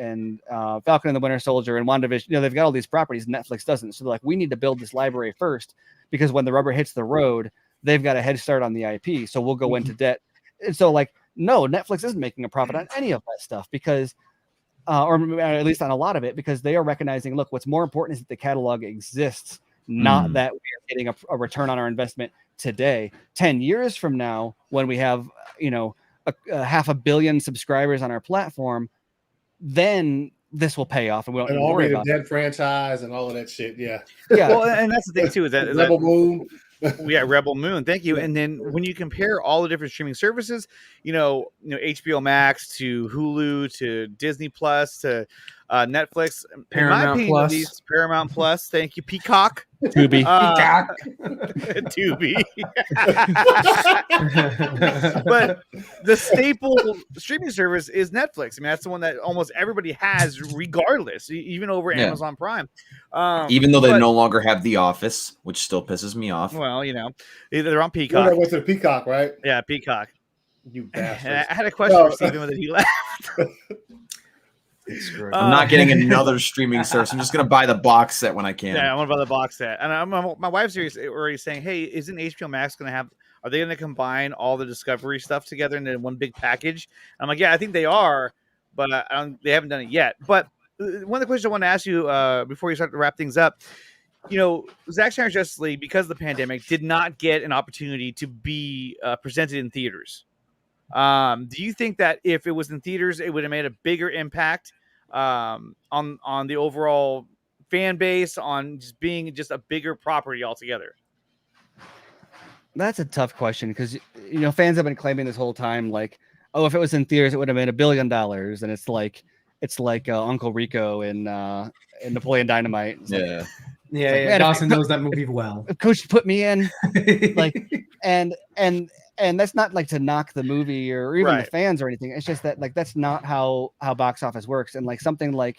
Falcon and the Winter Soldier and WandaVision. They've got all these properties. Netflix doesn't. So they're like, we need to build this library first, because when the rubber hits the road, they've got a head start on the IP. So we'll go into debt. And so like, no, Netflix isn't making a profit on any of that stuff, because or at least on a lot of it, because they are recognizing, look, what's more important is that the catalog exists, not that we are getting a return on our investment today. 10 years from now, when we have, a 500 million subscribers on our platform, then this will pay off, and we don't and worry about dead franchise and all of that shit. Yeah. Well, and that's the thing too, is that Rebel Moon. Rebel Moon. Thank you. And then when you compare all the different streaming services, HBO Max to Hulu to Disney Plus to Netflix, Paramount Plus. Paramount Plus. Thank you, Peacock. Tubi. Tubi. But the staple streaming service is Netflix. I mean, that's the one that almost everybody has, regardless, even over Amazon Prime. Even though they no longer have The Office, which still pisses me off. Well, they're on Peacock. Went to Peacock, right? Yeah, Peacock. You bastard. I had a question for Stephen, whether he left. I'm not getting another streaming service. I'm just going to buy the box set when I can. Yeah, I want to buy the box set. And my wife's already saying, hey, isn't HBO Max going to have, are they going to combine all the Discovery stuff together into one big package? And I'm like, yeah, I think they are, but they haven't done it yet. But one of the questions I want to ask you before you start to wrap things up, Zack Snyder's Justice League, because of the pandemic, did not get an opportunity to be presented in theaters. Do you think that if it was in theaters, it would have made a bigger impact on the overall fan base, on just being just a bigger property altogether? That's a tough question, because fans have been claiming this whole time, like, oh, if it was in theaters, it would have made $1 billion, and it's like Uncle Rico in Napoleon Dynamite. It's Dawson knows that movie well. Coach put me in, like, and and that's not like to knock the movie or even the Right. fans or anything. It's just that like that's not how box office works. And like something like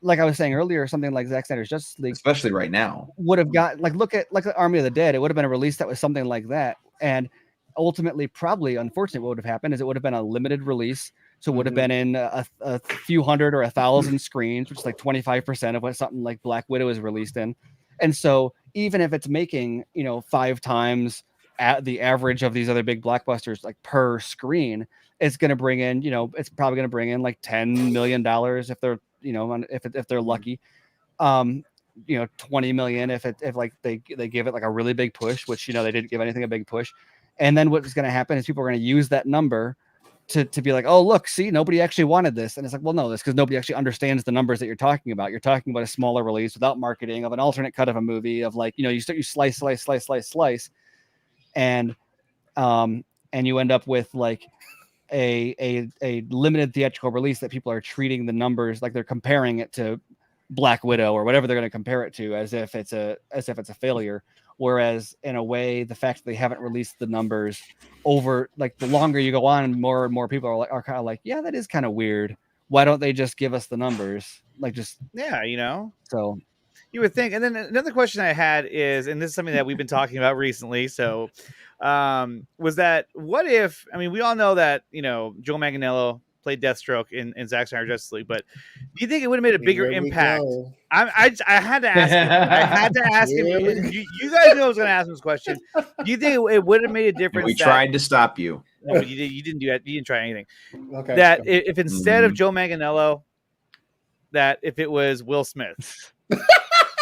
I was saying earlier, something like Zack Snyder's Justice League especially right now. would have got like look at Army of the Dead. It would have been a release that was something like that. And ultimately, probably, unfortunately, what would have happened is it would have been a limited release. So it would have been in a few hundred or 1,000 screens, which is like 25% of what something like Black Widow is released in. And so even if it's making, 5 times at the average of these other big blockbusters, like per screen, it's going to bring in, it's probably going to bring in like $10 million if they're, if they're lucky. 20 million if like they give it like a really big push, which they didn't give anything a big push. And then what's going to happen is people are going to use that number to be like, oh look, see, nobody actually wanted this. And it's like, well, no, that's because nobody actually understands the numbers that you're talking about. You're talking about a smaller release without marketing of an alternate cut of a movie of like, you slice, and you end up with like a limited theatrical release that people are treating the numbers like they're comparing it to Black Widow or whatever they're going to compare it to as if it's a failure. Whereas in a way, the fact that they haven't released the numbers over like the longer you go on, more and more people are kind of like, yeah, that is kind of weird. Why don't they just give us the numbers? Like just So you would think. And then another question I had is, and this is something that we've been talking about recently. So was that what if? I mean, we all know that Joe Manganiello played Deathstroke in Zack Snyder Justice League, but do you think it would have made a bigger impact? I had to ask him. I had to ask him. You guys know I was going to ask him this question. Do you think it would have made a difference? We tried to stop you. No, but you didn't do that. You didn't try anything. Okay. That if instead of Joe Manganiello, that if it was Will Smith.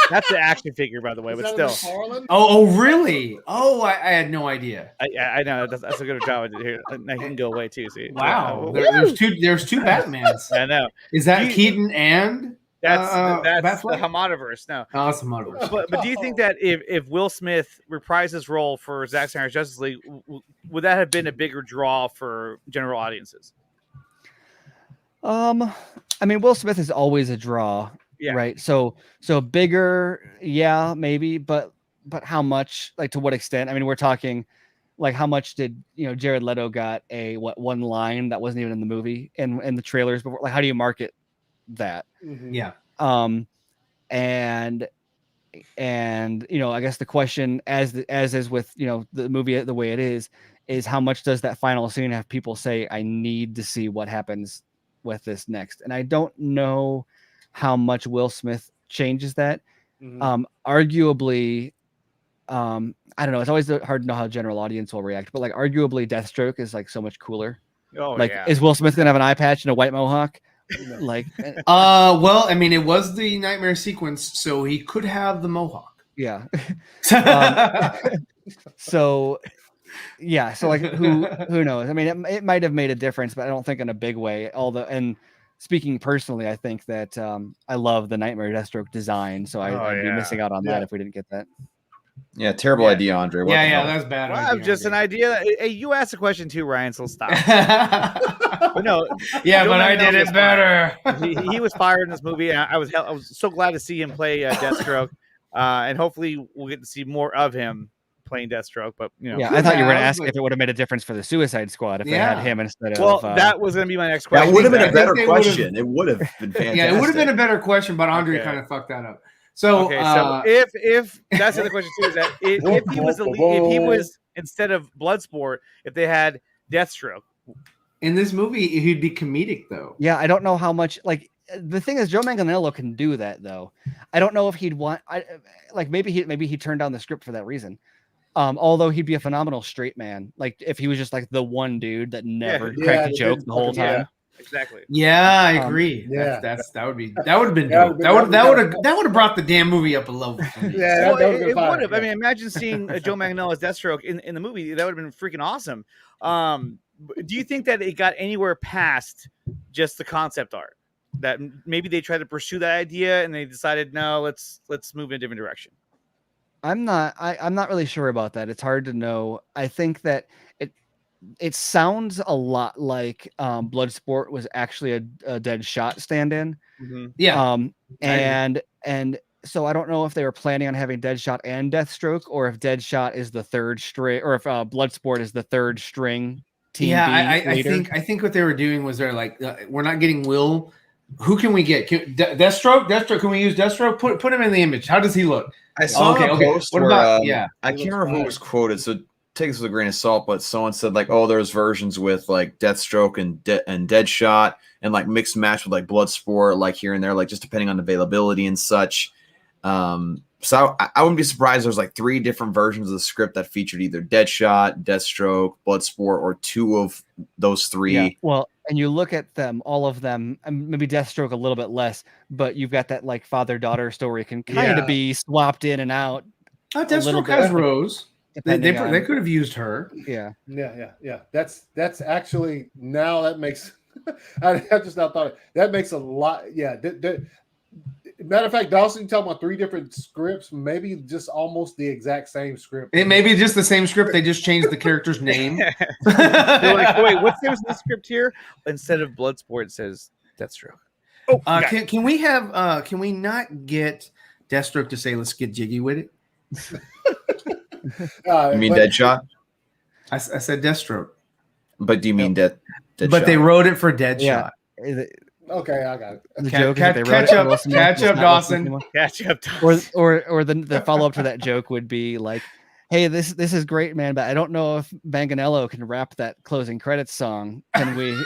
That's the action figure, by the way, but still. Oh, really? Oh, I had no idea. I know that's a good job. Here, now he can go away too. See? Wow, there's two Batmans. I know. Is that Keaton and that's Batfleck? the Hamadaverse? No, it's Hamadaverse. But do you think that if Will Smith reprised his role for Zack Snyder's Justice League, would that have been a bigger draw for general audiences? I mean, Will Smith is always a draw. Yeah. Right. So bigger, yeah, maybe, but how much? Like to what extent? I mean, we're talking like how much did Jared Leto got one line that wasn't even in the movie and the trailers before? Like, how do you market that? Mm-hmm. Yeah. And I guess the question as is with the movie the way it is how much does that final scene have people say, I need to see what happens with this next? And I don't know how much Will Smith changes that. Arguably, I don't know. It's always hard to know how general audience will react, but like arguably Deathstroke is like so much cooler. Oh, like, yeah. Is Will Smith going to have an eye patch and a white mohawk? Like, well, I mean, it was the nightmare sequence, so he could have the mohawk. Yeah. So yeah. So like, who knows? I mean, it might have made a difference, but I don't think in a big way. And speaking personally, I think that I love the Nightmare Deathstroke design, so I'd be missing out on that if we didn't get that. Yeah, terrible idea, Andre. What the hell? That's bad. Well, idea, just Andre. an idea. Hey, you asked a question too, Ryan, so stop. But no, yeah, Joe but I Manganiello did it was better. he was fired in this movie. And I was so glad to see him play Deathstroke, and hopefully we'll get to see more of him playing Deathstroke. But yeah, I thought you were going to ask if it would have made a difference for the Suicide Squad if they had him instead of. Well, that was going to be my next question. That would have been a better question. It would have been fantastic. Yeah, it would have been a better question, but Andre kind of fucked that up. So, so if that's the other question too, is that if he was instead of Bloodsport, if they had Deathstroke in this movie, he'd be comedic though. Yeah, I don't know how much. Like the thing is, Joe Manganiello can do that though. I don't know if he'd want. Maybe he turned down the script for that reason. Although he'd be a phenomenal straight man, like if he was just like the one dude that never cracked a joke the whole time. Yeah, exactly. Yeah, I agree. Yeah, that would have been dope. That would have brought the damn movie up a level. Yeah, well, it would have. I mean, imagine seeing Joe Manganiello as Deathstroke in the movie. That would have been freaking awesome. Do you think that it got anywhere past just the concept art? That maybe they tried to pursue that idea and they decided, no, let's move in a different direction. I'm not really sure about that. It's hard to know. I think that it sounds a lot like Bloodsport was actually a Deadshot stand-in. Mm-hmm. Yeah. And So I don't know if they were planning on having Deadshot and Deathstroke, or if Deadshot is the third string, or if Bloodsport is the third string team Yeah, B I leader. think what they were doing was they're like, we're not getting Will. Who can we get? Deathstroke? Deathstroke? Can we use Deathstroke? Put him in the image. How does he look? I saw Okay, a okay. post What where about yeah? I can't remember who was quoted, so take this with a grain of salt. But someone said like, "Oh, there's versions with like Deathstroke and Deadshot, and like mixed match with like Bloodsport, like here and there, like just depending on availability and such." So I wouldn't be surprised. There's like 3 different versions of the script that featured either Deadshot, Deathstroke, Bloodsport, or 2 of those 3. Yeah, well, and you look at them, all of them, and maybe Deathstroke a little bit less, but you've got that like father-daughter story can kind of be swapped in and out. Deathstroke has Rose. They could have used her. Yeah. That's actually, now that makes I just now thought that makes a lot. Yeah. Matter of fact, Dawson, you talking about 3 different scripts, maybe just almost the exact same script. It may be just the same script. They just changed the character's name. They're like, wait, what's the script here? Instead of Bloodsport, it says Deathstroke. Oh, can we have? Can we not get Deathstroke to say, "Let's get jiggy with it"? You mean Deadshot? I said Deathstroke. But do you mean Deadshot? But they wrote it for Deadshot. Yeah. Okay, I got it. The joke is that they catch wrote up, catch up, Dawson. Catch up, Dawson. Or the follow up to that joke would be like, "Hey, this is great, man, but I don't know if Manganello can rap that closing credits song. Can we?"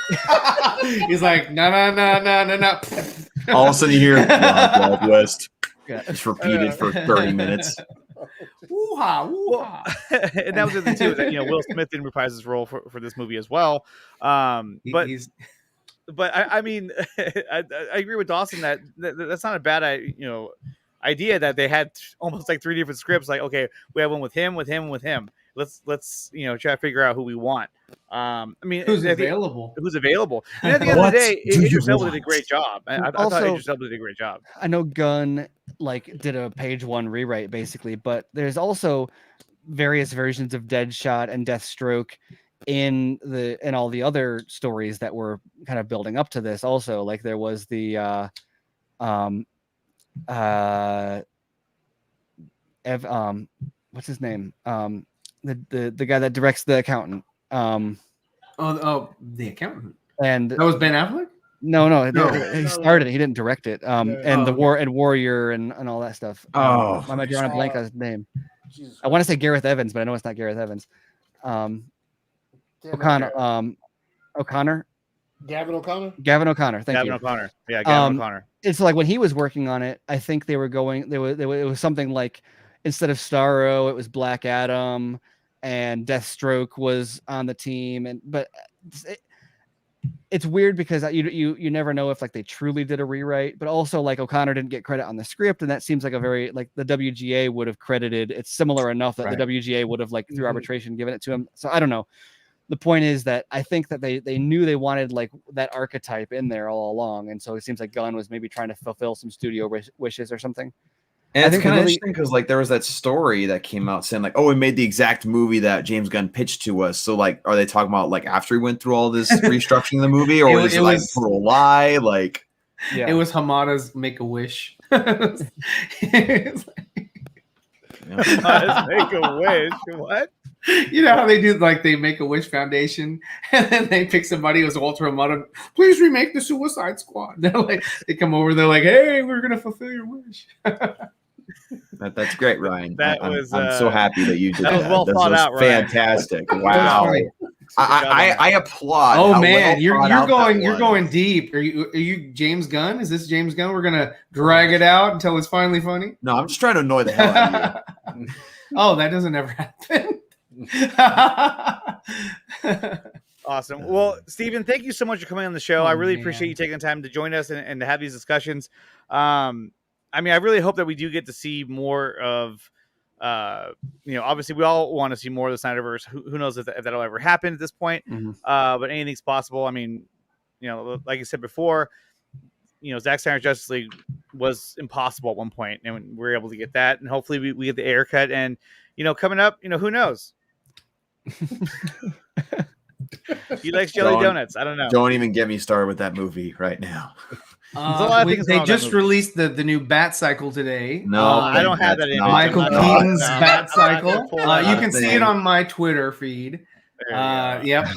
He's like, no. All of a sudden you hear Wild West. Yeah. It's repeated for 30 minutes. Woo-ha, woo-ha. And that was the thing too, that Will Smith didn't reprise his role for this movie as well. But I mean, I agree with Dawson that that's not a bad idea that they had almost like 3 different scripts. Like, okay, we have one with him, with him, with him. Let's try to figure out who we want. I mean, who's available? Who's available? And at the end of the day, Idris Elba did a great job. I thought Idris Elba did a great job. I know Gunn did a page 1 rewrite basically, but there's also various versions of Deadshot and Deathstroke in all the other stories that were kind of building up to this. Also, like there was the what's his name? The guy that directs The Accountant. The Accountant. And that was Ben Affleck? No, he started it. He didn't direct it. And the Warrior and all that stuff. Why am I drawing a blank on his name? I want to say Gareth Evans, but I know it's not Gareth Evans. O'Connor. Gavin O'Connor. Gavin O'Connor. Thank you. Gavin O'Connor. Yeah, Gavin O'Connor. It's like when he was working on it, I think they were going. It was something like, instead of Starro, it was Black Adam, and Deathstroke was on the team. But it's weird because you never know if like they truly did a rewrite, but also like O'Connor didn't get credit on the script, and that seems like a very like the WGA would have credited. It's similar enough that the WGA would have like through arbitration given it to him. So I don't know. The point is that I think that they knew they wanted like that archetype in there all along, and so it seems like Gunn was maybe trying to fulfill some studio wishes or something. And it's kind of interesting because like there was that story that came out saying like, oh, we made the exact movie that James Gunn pitched to us. So like, are they talking about like after he went through all this restructuring the movie, or is it like a lie? Like, yeah, it was Hamada's Make a Wish. Hamada's Make a Wish. What? You know how they do, like they make a Wish Foundation, and then they pick somebody who's Walter Hamada. Please remake the Suicide Squad. They're like, they come over, they're like, hey, we're gonna fulfill your wish. That's great, Ryan. I'm I'm so happy that you did that. That was well thought out, Ryan. Fantastic. Wow. I applaud. Oh man, you're going deep. Are you James Gunn? Is this James Gunn? We're gonna drag it out until it's finally funny. No, I'm just trying to annoy the hell out of you. Oh, that doesn't ever happen. Awesome. Well, Stephen, thank you so much for coming on the show. I really appreciate you taking the time to join us and to have these discussions. I mean, I really hope that we do get to see more of, obviously we all want to see more of the Snyderverse. Who knows if that'll ever happen at this point? But anything's possible. I mean, like I said before, Zack Snyder's Justice League was impossible at one point, and we were able to get that, and hopefully we get the Ayer cut, and coming up, who knows? He likes jelly donuts. I don't know. Don't even get me started with that movie right now. a lot of things They wrong with that just movie. released the new Bat Cycle today. No, I don't have that that's image. not- Michael I'm not- Keaton's no, Bat I'm not gonna Cycle. pull that You up. can see it on my Twitter feed. There you go. Yep.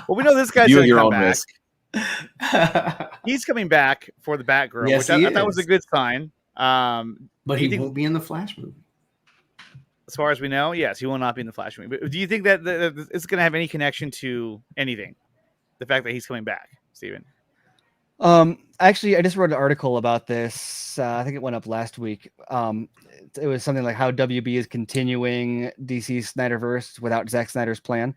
Well, we know this guy's You going at to your come own back. risk. He's coming back for the Batgirl, Yes, which he I thought was a is. good sign. But do you he think- won't be in the Flash movie. As far as we know, yes, he will not be in the Flash movie. But do you think that it's going to have any connection to anything? The fact that he's coming back, Steven? Actually, I just wrote an article about this. I think it went up last week. It was something like how WB is continuing DC's Snyderverse without Zack Snyder's plan,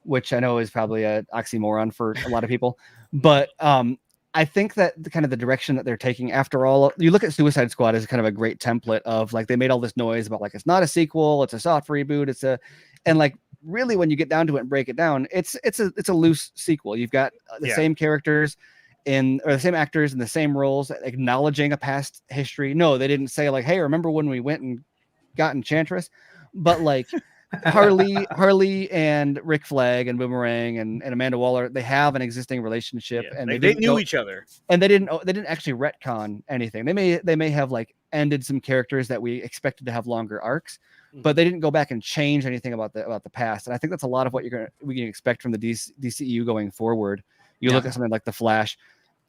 which I know is probably an oxymoron for a lot of people. But I think that the direction that they're taking, after all, you look at Suicide Squad as kind of a great template of like, they made all this noise about like, it's not a sequel, it's a soft reboot, and like, really when you get down to it and break it down, it's a loose sequel. You've got the same characters or the same actors in the same roles, acknowledging a past history. No, they didn't say like, hey, remember when we went and got Enchantress? But like Harley and Rick Flag and Boomerang and Amanda Waller, they have an existing relationship, and they knew each other, and they didn't actually retcon anything. They may have like ended some characters that we expected to have longer arcs, but they didn't go back and change anything about the past. And I think that's a lot of what we can expect from the DCEU going forward. You look at something like The Flash,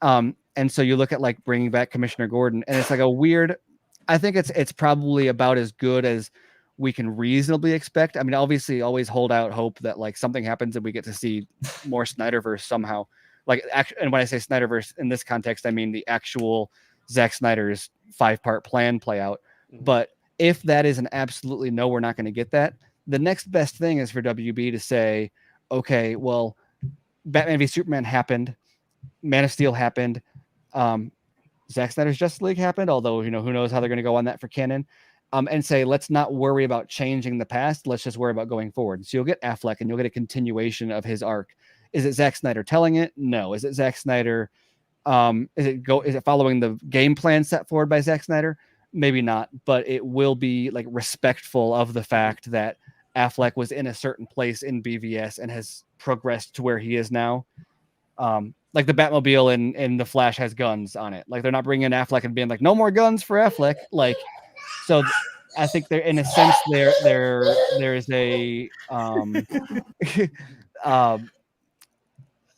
and so you look at like bringing back Commissioner Gordon, and it's like a weird. I think it's probably about as good as we can reasonably expect. I mean, obviously, always hold out hope that like something happens and we get to see more Snyderverse somehow. Like, and when I say Snyderverse in this context, I mean the actual Zack Snyder's 5-part plan play out. But if that is an absolutely no, we're not going to get that. The next best thing is for WB to say, okay, well, Batman v Superman happened, Man of Steel happened, Zack Snyder's Justice League happened, although, who knows how they're going to go on that for canon, and say, let's not worry about changing the past. Let's just worry about going forward. So you'll get Affleck and you'll get a continuation of his arc. Is it Zack Snyder telling it? No. Is it Zack Snyder? Is it following the game plan set forward by Zack Snyder? Maybe not, but it will be like respectful of the fact that Affleck was in a certain place in BVS and has progressed to where he is now. Like the Batmobile in The Flash has guns on it. Like they're not bringing in Affleck and being like, no more guns for Affleck. Like, so I think there, in a sense, there is a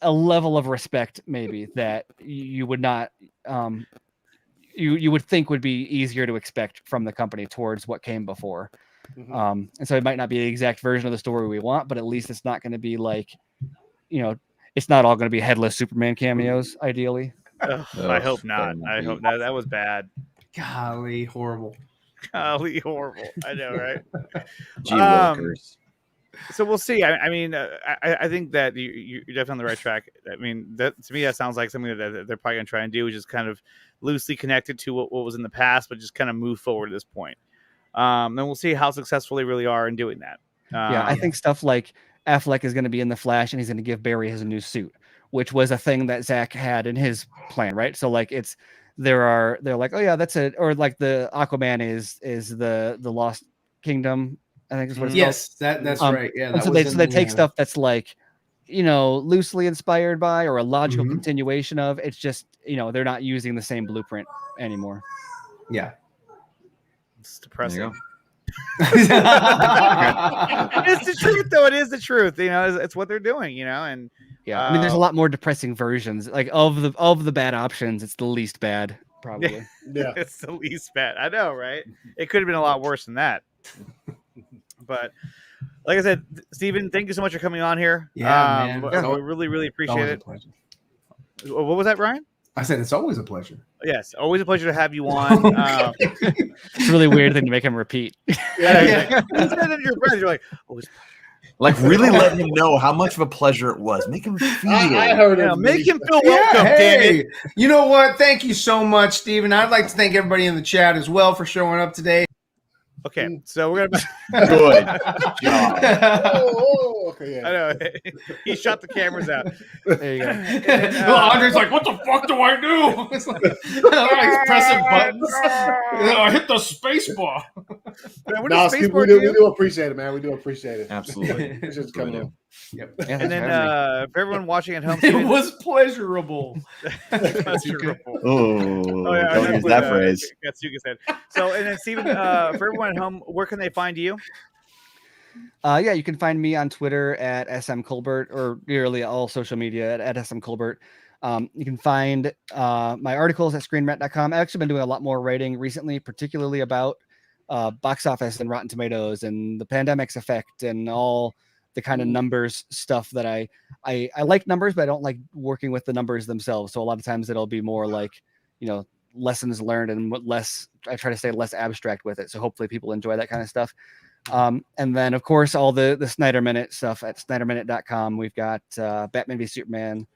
a level of respect maybe that you would not you would think would be easier to expect from the company towards what came before. And so it might not be the exact version of the story we want, but at least it's not going to be like, it's not all going to be headless Superman cameos, ideally. I hope not. I hope not. That was bad. Golly, horrible. Golly, horrible. I know, right? Gee willikers. So we'll see. I mean, I think that you're definitely on the right track. I mean, that to me, that sounds like something that they're probably going to try and do, which is kind of loosely connected to what was in the past, but just kind of move forward at this point. Then we'll see how successful they really are in doing that. Yeah, I think stuff like Affleck is going to be in The Flash and he's going to give Barry his new suit, which was a thing that Zach had in his plan, right? So like they're like, oh yeah, that's it. Or like the Aquaman is the Lost Kingdom, I think is what it's called. That's right. Yeah. And so they take stuff that's like, loosely inspired by or a logical continuation of. It's just, they're not using the same blueprint anymore. Yeah. It's depressing. It's the truth, though. It is the truth. It's what they're doing. And yeah, I mean, there's a lot more depressing versions. Like of the bad options, it's the least bad, probably. Yeah, it's the least bad. I know, right? It could have been a lot worse than that. But like I said, Stephen, thank you so much for coming on here. Yeah, man. We really, really appreciate it. What was that, Ryan? I said it's always a pleasure. Yes, always a pleasure to have you on. It's a really weird thing to make him repeat. Yeah. Your friends, you're like, always. Like, really let him know how much of a pleasure it was. Make him feel. I heard it. Make him feel welcome, hey, damn it. You know what? Thank you so much, Stephen. I'd like to thank everybody in the chat as well for showing up today. Okay, so we're gonna. Good job. Okay, yeah. I know he shot the cameras out. There you go. Andre's like, "What the fuck do I do?" It's like pressing buttons. I hit the space bar. No, Steve, we do appreciate it, man. We do appreciate it. Absolutely. It's just coming in. Yep. Yeah, And thanks then for having me. for everyone watching at home, It Steven, was pleasurable. pleasurable. Oh, I don't use that phrase. Katsuga said. So, and then Steven, for everyone at home, where can they find you? Yeah, you can find me on Twitter at SM Colbert, or nearly all social media at SM Colbert. You can find my articles at screenrant.com. I've actually been doing a lot more writing recently, particularly about box office and Rotten Tomatoes and the pandemic's effect and all the kind of numbers stuff that I like numbers, but I don't like working with the numbers themselves. So a lot of times it'll be more like, lessons learned and I try to stay less abstract with it. So hopefully people enjoy that kind of stuff. And then of course, all the Snyder Minute stuff at SnyderMinute.com. We've got Batman v Superman,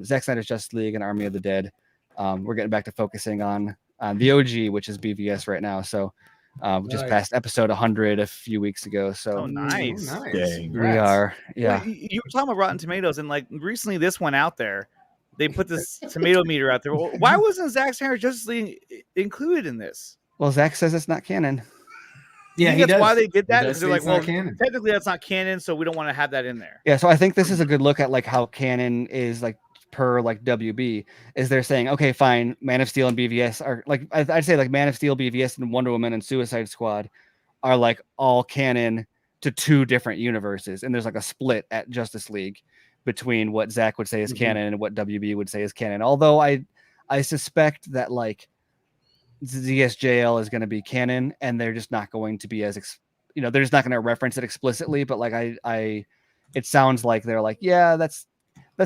Zack Snyder's Justice League, and Army of the Dead. We're getting back to focusing on the OG, which is BVS right now. So we just passed episode 100 a few weeks ago. So nice. Nice. Dang. we are, yeah. Well, you were talking about Rotten Tomatoes, and like recently, this one out there, they put this tomato meter out there. Well, why wasn't Zack Snyder's Justice League included in this? Well, Zach says it's not canon. Yeah, That's why they did that. He does They're say like, it's not well, canon. technically that's not canon, so we don't want to have that in there. Yeah, so I think this is a good look at like how canon is like per like WB. Is they're saying, okay, fine, Man of Steel and BVS are like I'd say like Man of Steel, BVS, and Wonder Woman and Suicide Squad are like all canon to two different universes, and there's like a split at Justice League between what Zach would say is canon and what WB would say is canon. Although I suspect that like ZSJL is going to be canon, and they're just not going to be as they're just not going to reference it explicitly. But like it sounds like they're like, yeah, that's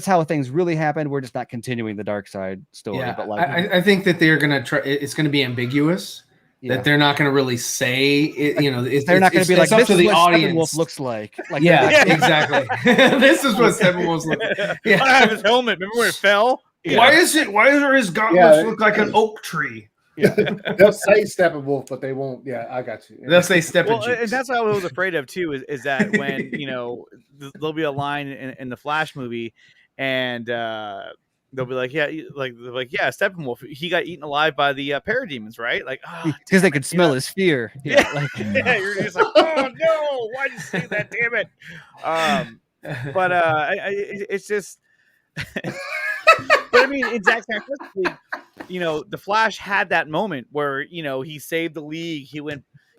how things really happened. We're just not continuing the dark side story. Yeah, but like I think that they're gonna try. It's gonna be ambiguous. yeah. That they're not gonna really say it. They're not going to be like, up this to is the what audience. Steppenwolf looks like. Like Yeah, exactly. This is what Steppenwolf looks like. Yeah. I have his helmet. Remember when it fell? Why does his gauntlets look like an oak tree? They'll say Steppenwolf, but they won't. Yeah, I got you. They'll say Steppenwolf. Well, and that's what I was afraid of too. Is that when there'll be a line in the Flash movie, and they'll be like, yeah, Steppenwolf, he got eaten alive by the parademons, right? Like, because they could smell his fear. Yeah, like yeah, you're just like, oh no, why'd you say that? Damn it. But it's just. But I mean, in Zack Snyder's Justice League, the Flash had that moment where he saved the League.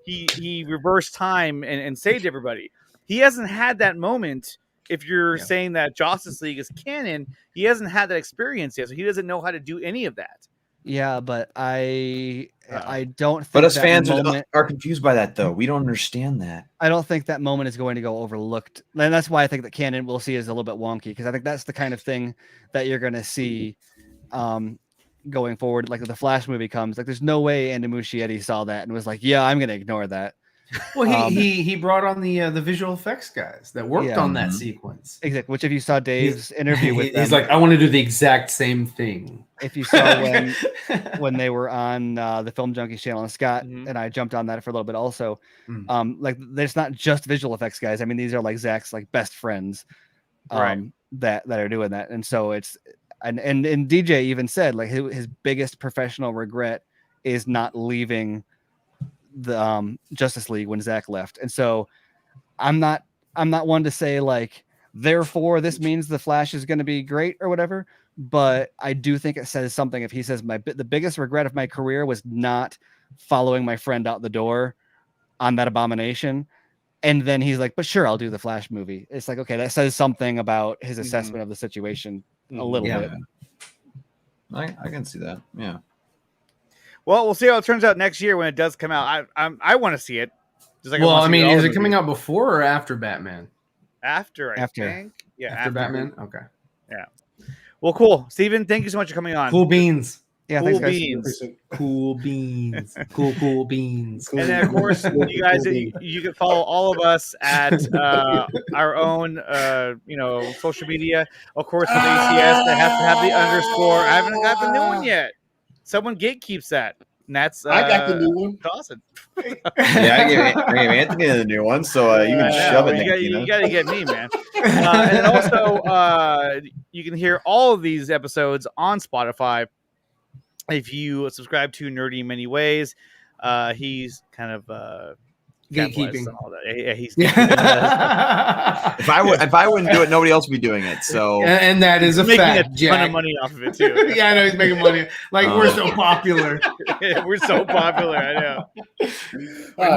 He reversed time and saved everybody. He hasn't had that moment. If you're saying that Justice League is canon, he hasn't had that experience yet, so he doesn't know how to do any of that. yeah, but I don't think But us that fans moment, are confused by that, though. We don't understand that. I don't think that moment is going to go overlooked. And that's why I think that canon we'll see is a little bit wonky, because I think that's the kind of thing that you're going to see going forward. Like if the Flash movie comes, like there's no way Andy Muschietti saw that and was like, yeah, I'm going to ignore that. Well, he brought on the visual effects guys that worked Yeah. on that sequence. Exactly. Which if you saw Dave's interview with them, He's like, I want to do the exact same thing. if you saw when they were on the Film Junkies channel, and Scott and I jumped on that for a little bit also, like there's not just visual effects guys. I mean, these are like Zach's like best friends that are doing that. And so it's and DJ even said like his biggest professional regret is not leaving the Justice League when Zach left. And so I'm not one to say like therefore this means the Flash is going to be great or whatever, but I do think it says something if he says the biggest regret of my career was not following my friend out the door on that abomination, and then he's like, but sure, I'll do the Flash movie. It's like, okay, that says something about his assessment of the situation a little bit. I can see that. Yeah. Well, we'll see how it turns out next year when it does come out. I want to see it. Just like Well, I mean, is it coming out before or after Batman? After. After. Think. Yeah, After Batman? Okay. Yeah. Well, cool. Steven, thank you so much for coming on. Cool beans. Yeah, Cool thanks, guys. beans. Cool beans. Cool beans. And then, of course, you guys, you can follow all of us at our own, social media. Of course, with ACS, they have to have the underscore. I haven't got the new one yet. Someone gatekeeps that. And that's I got the new one. Dawson. Yeah, I gave Anthony the new one, so you can shove it. You got to get me, man. And then also, you can hear all of these episodes on Spotify if you subscribe to Nerdy in Many Ways. He's kind of Gatekeeping. and all that. Yeah, he's Yeah. If I wouldn't do it, nobody else would be doing it. So and that is a making fact, a ton Jack. of money off of it too. Yeah, I know he's making money. Like we're so popular. We're so popular. I know.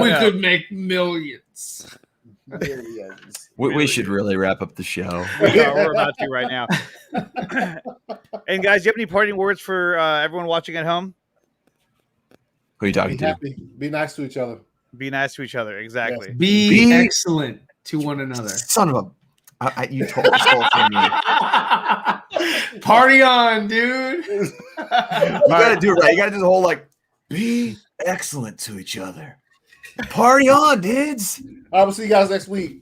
We Yeah. could make millions. we should really wrap up the show. We're about to right now. And guys, do you have any parting words for everyone watching at home? Who are you Be talking to? happy. Be nice to each other. Be nice to each other. Exactly. Be excellent to one another. Son of a, you told this whole thing. Party on, dude. You gotta do it right. You gotta do the whole like, be excellent to each other. Party on, dudes. I will see you guys next week.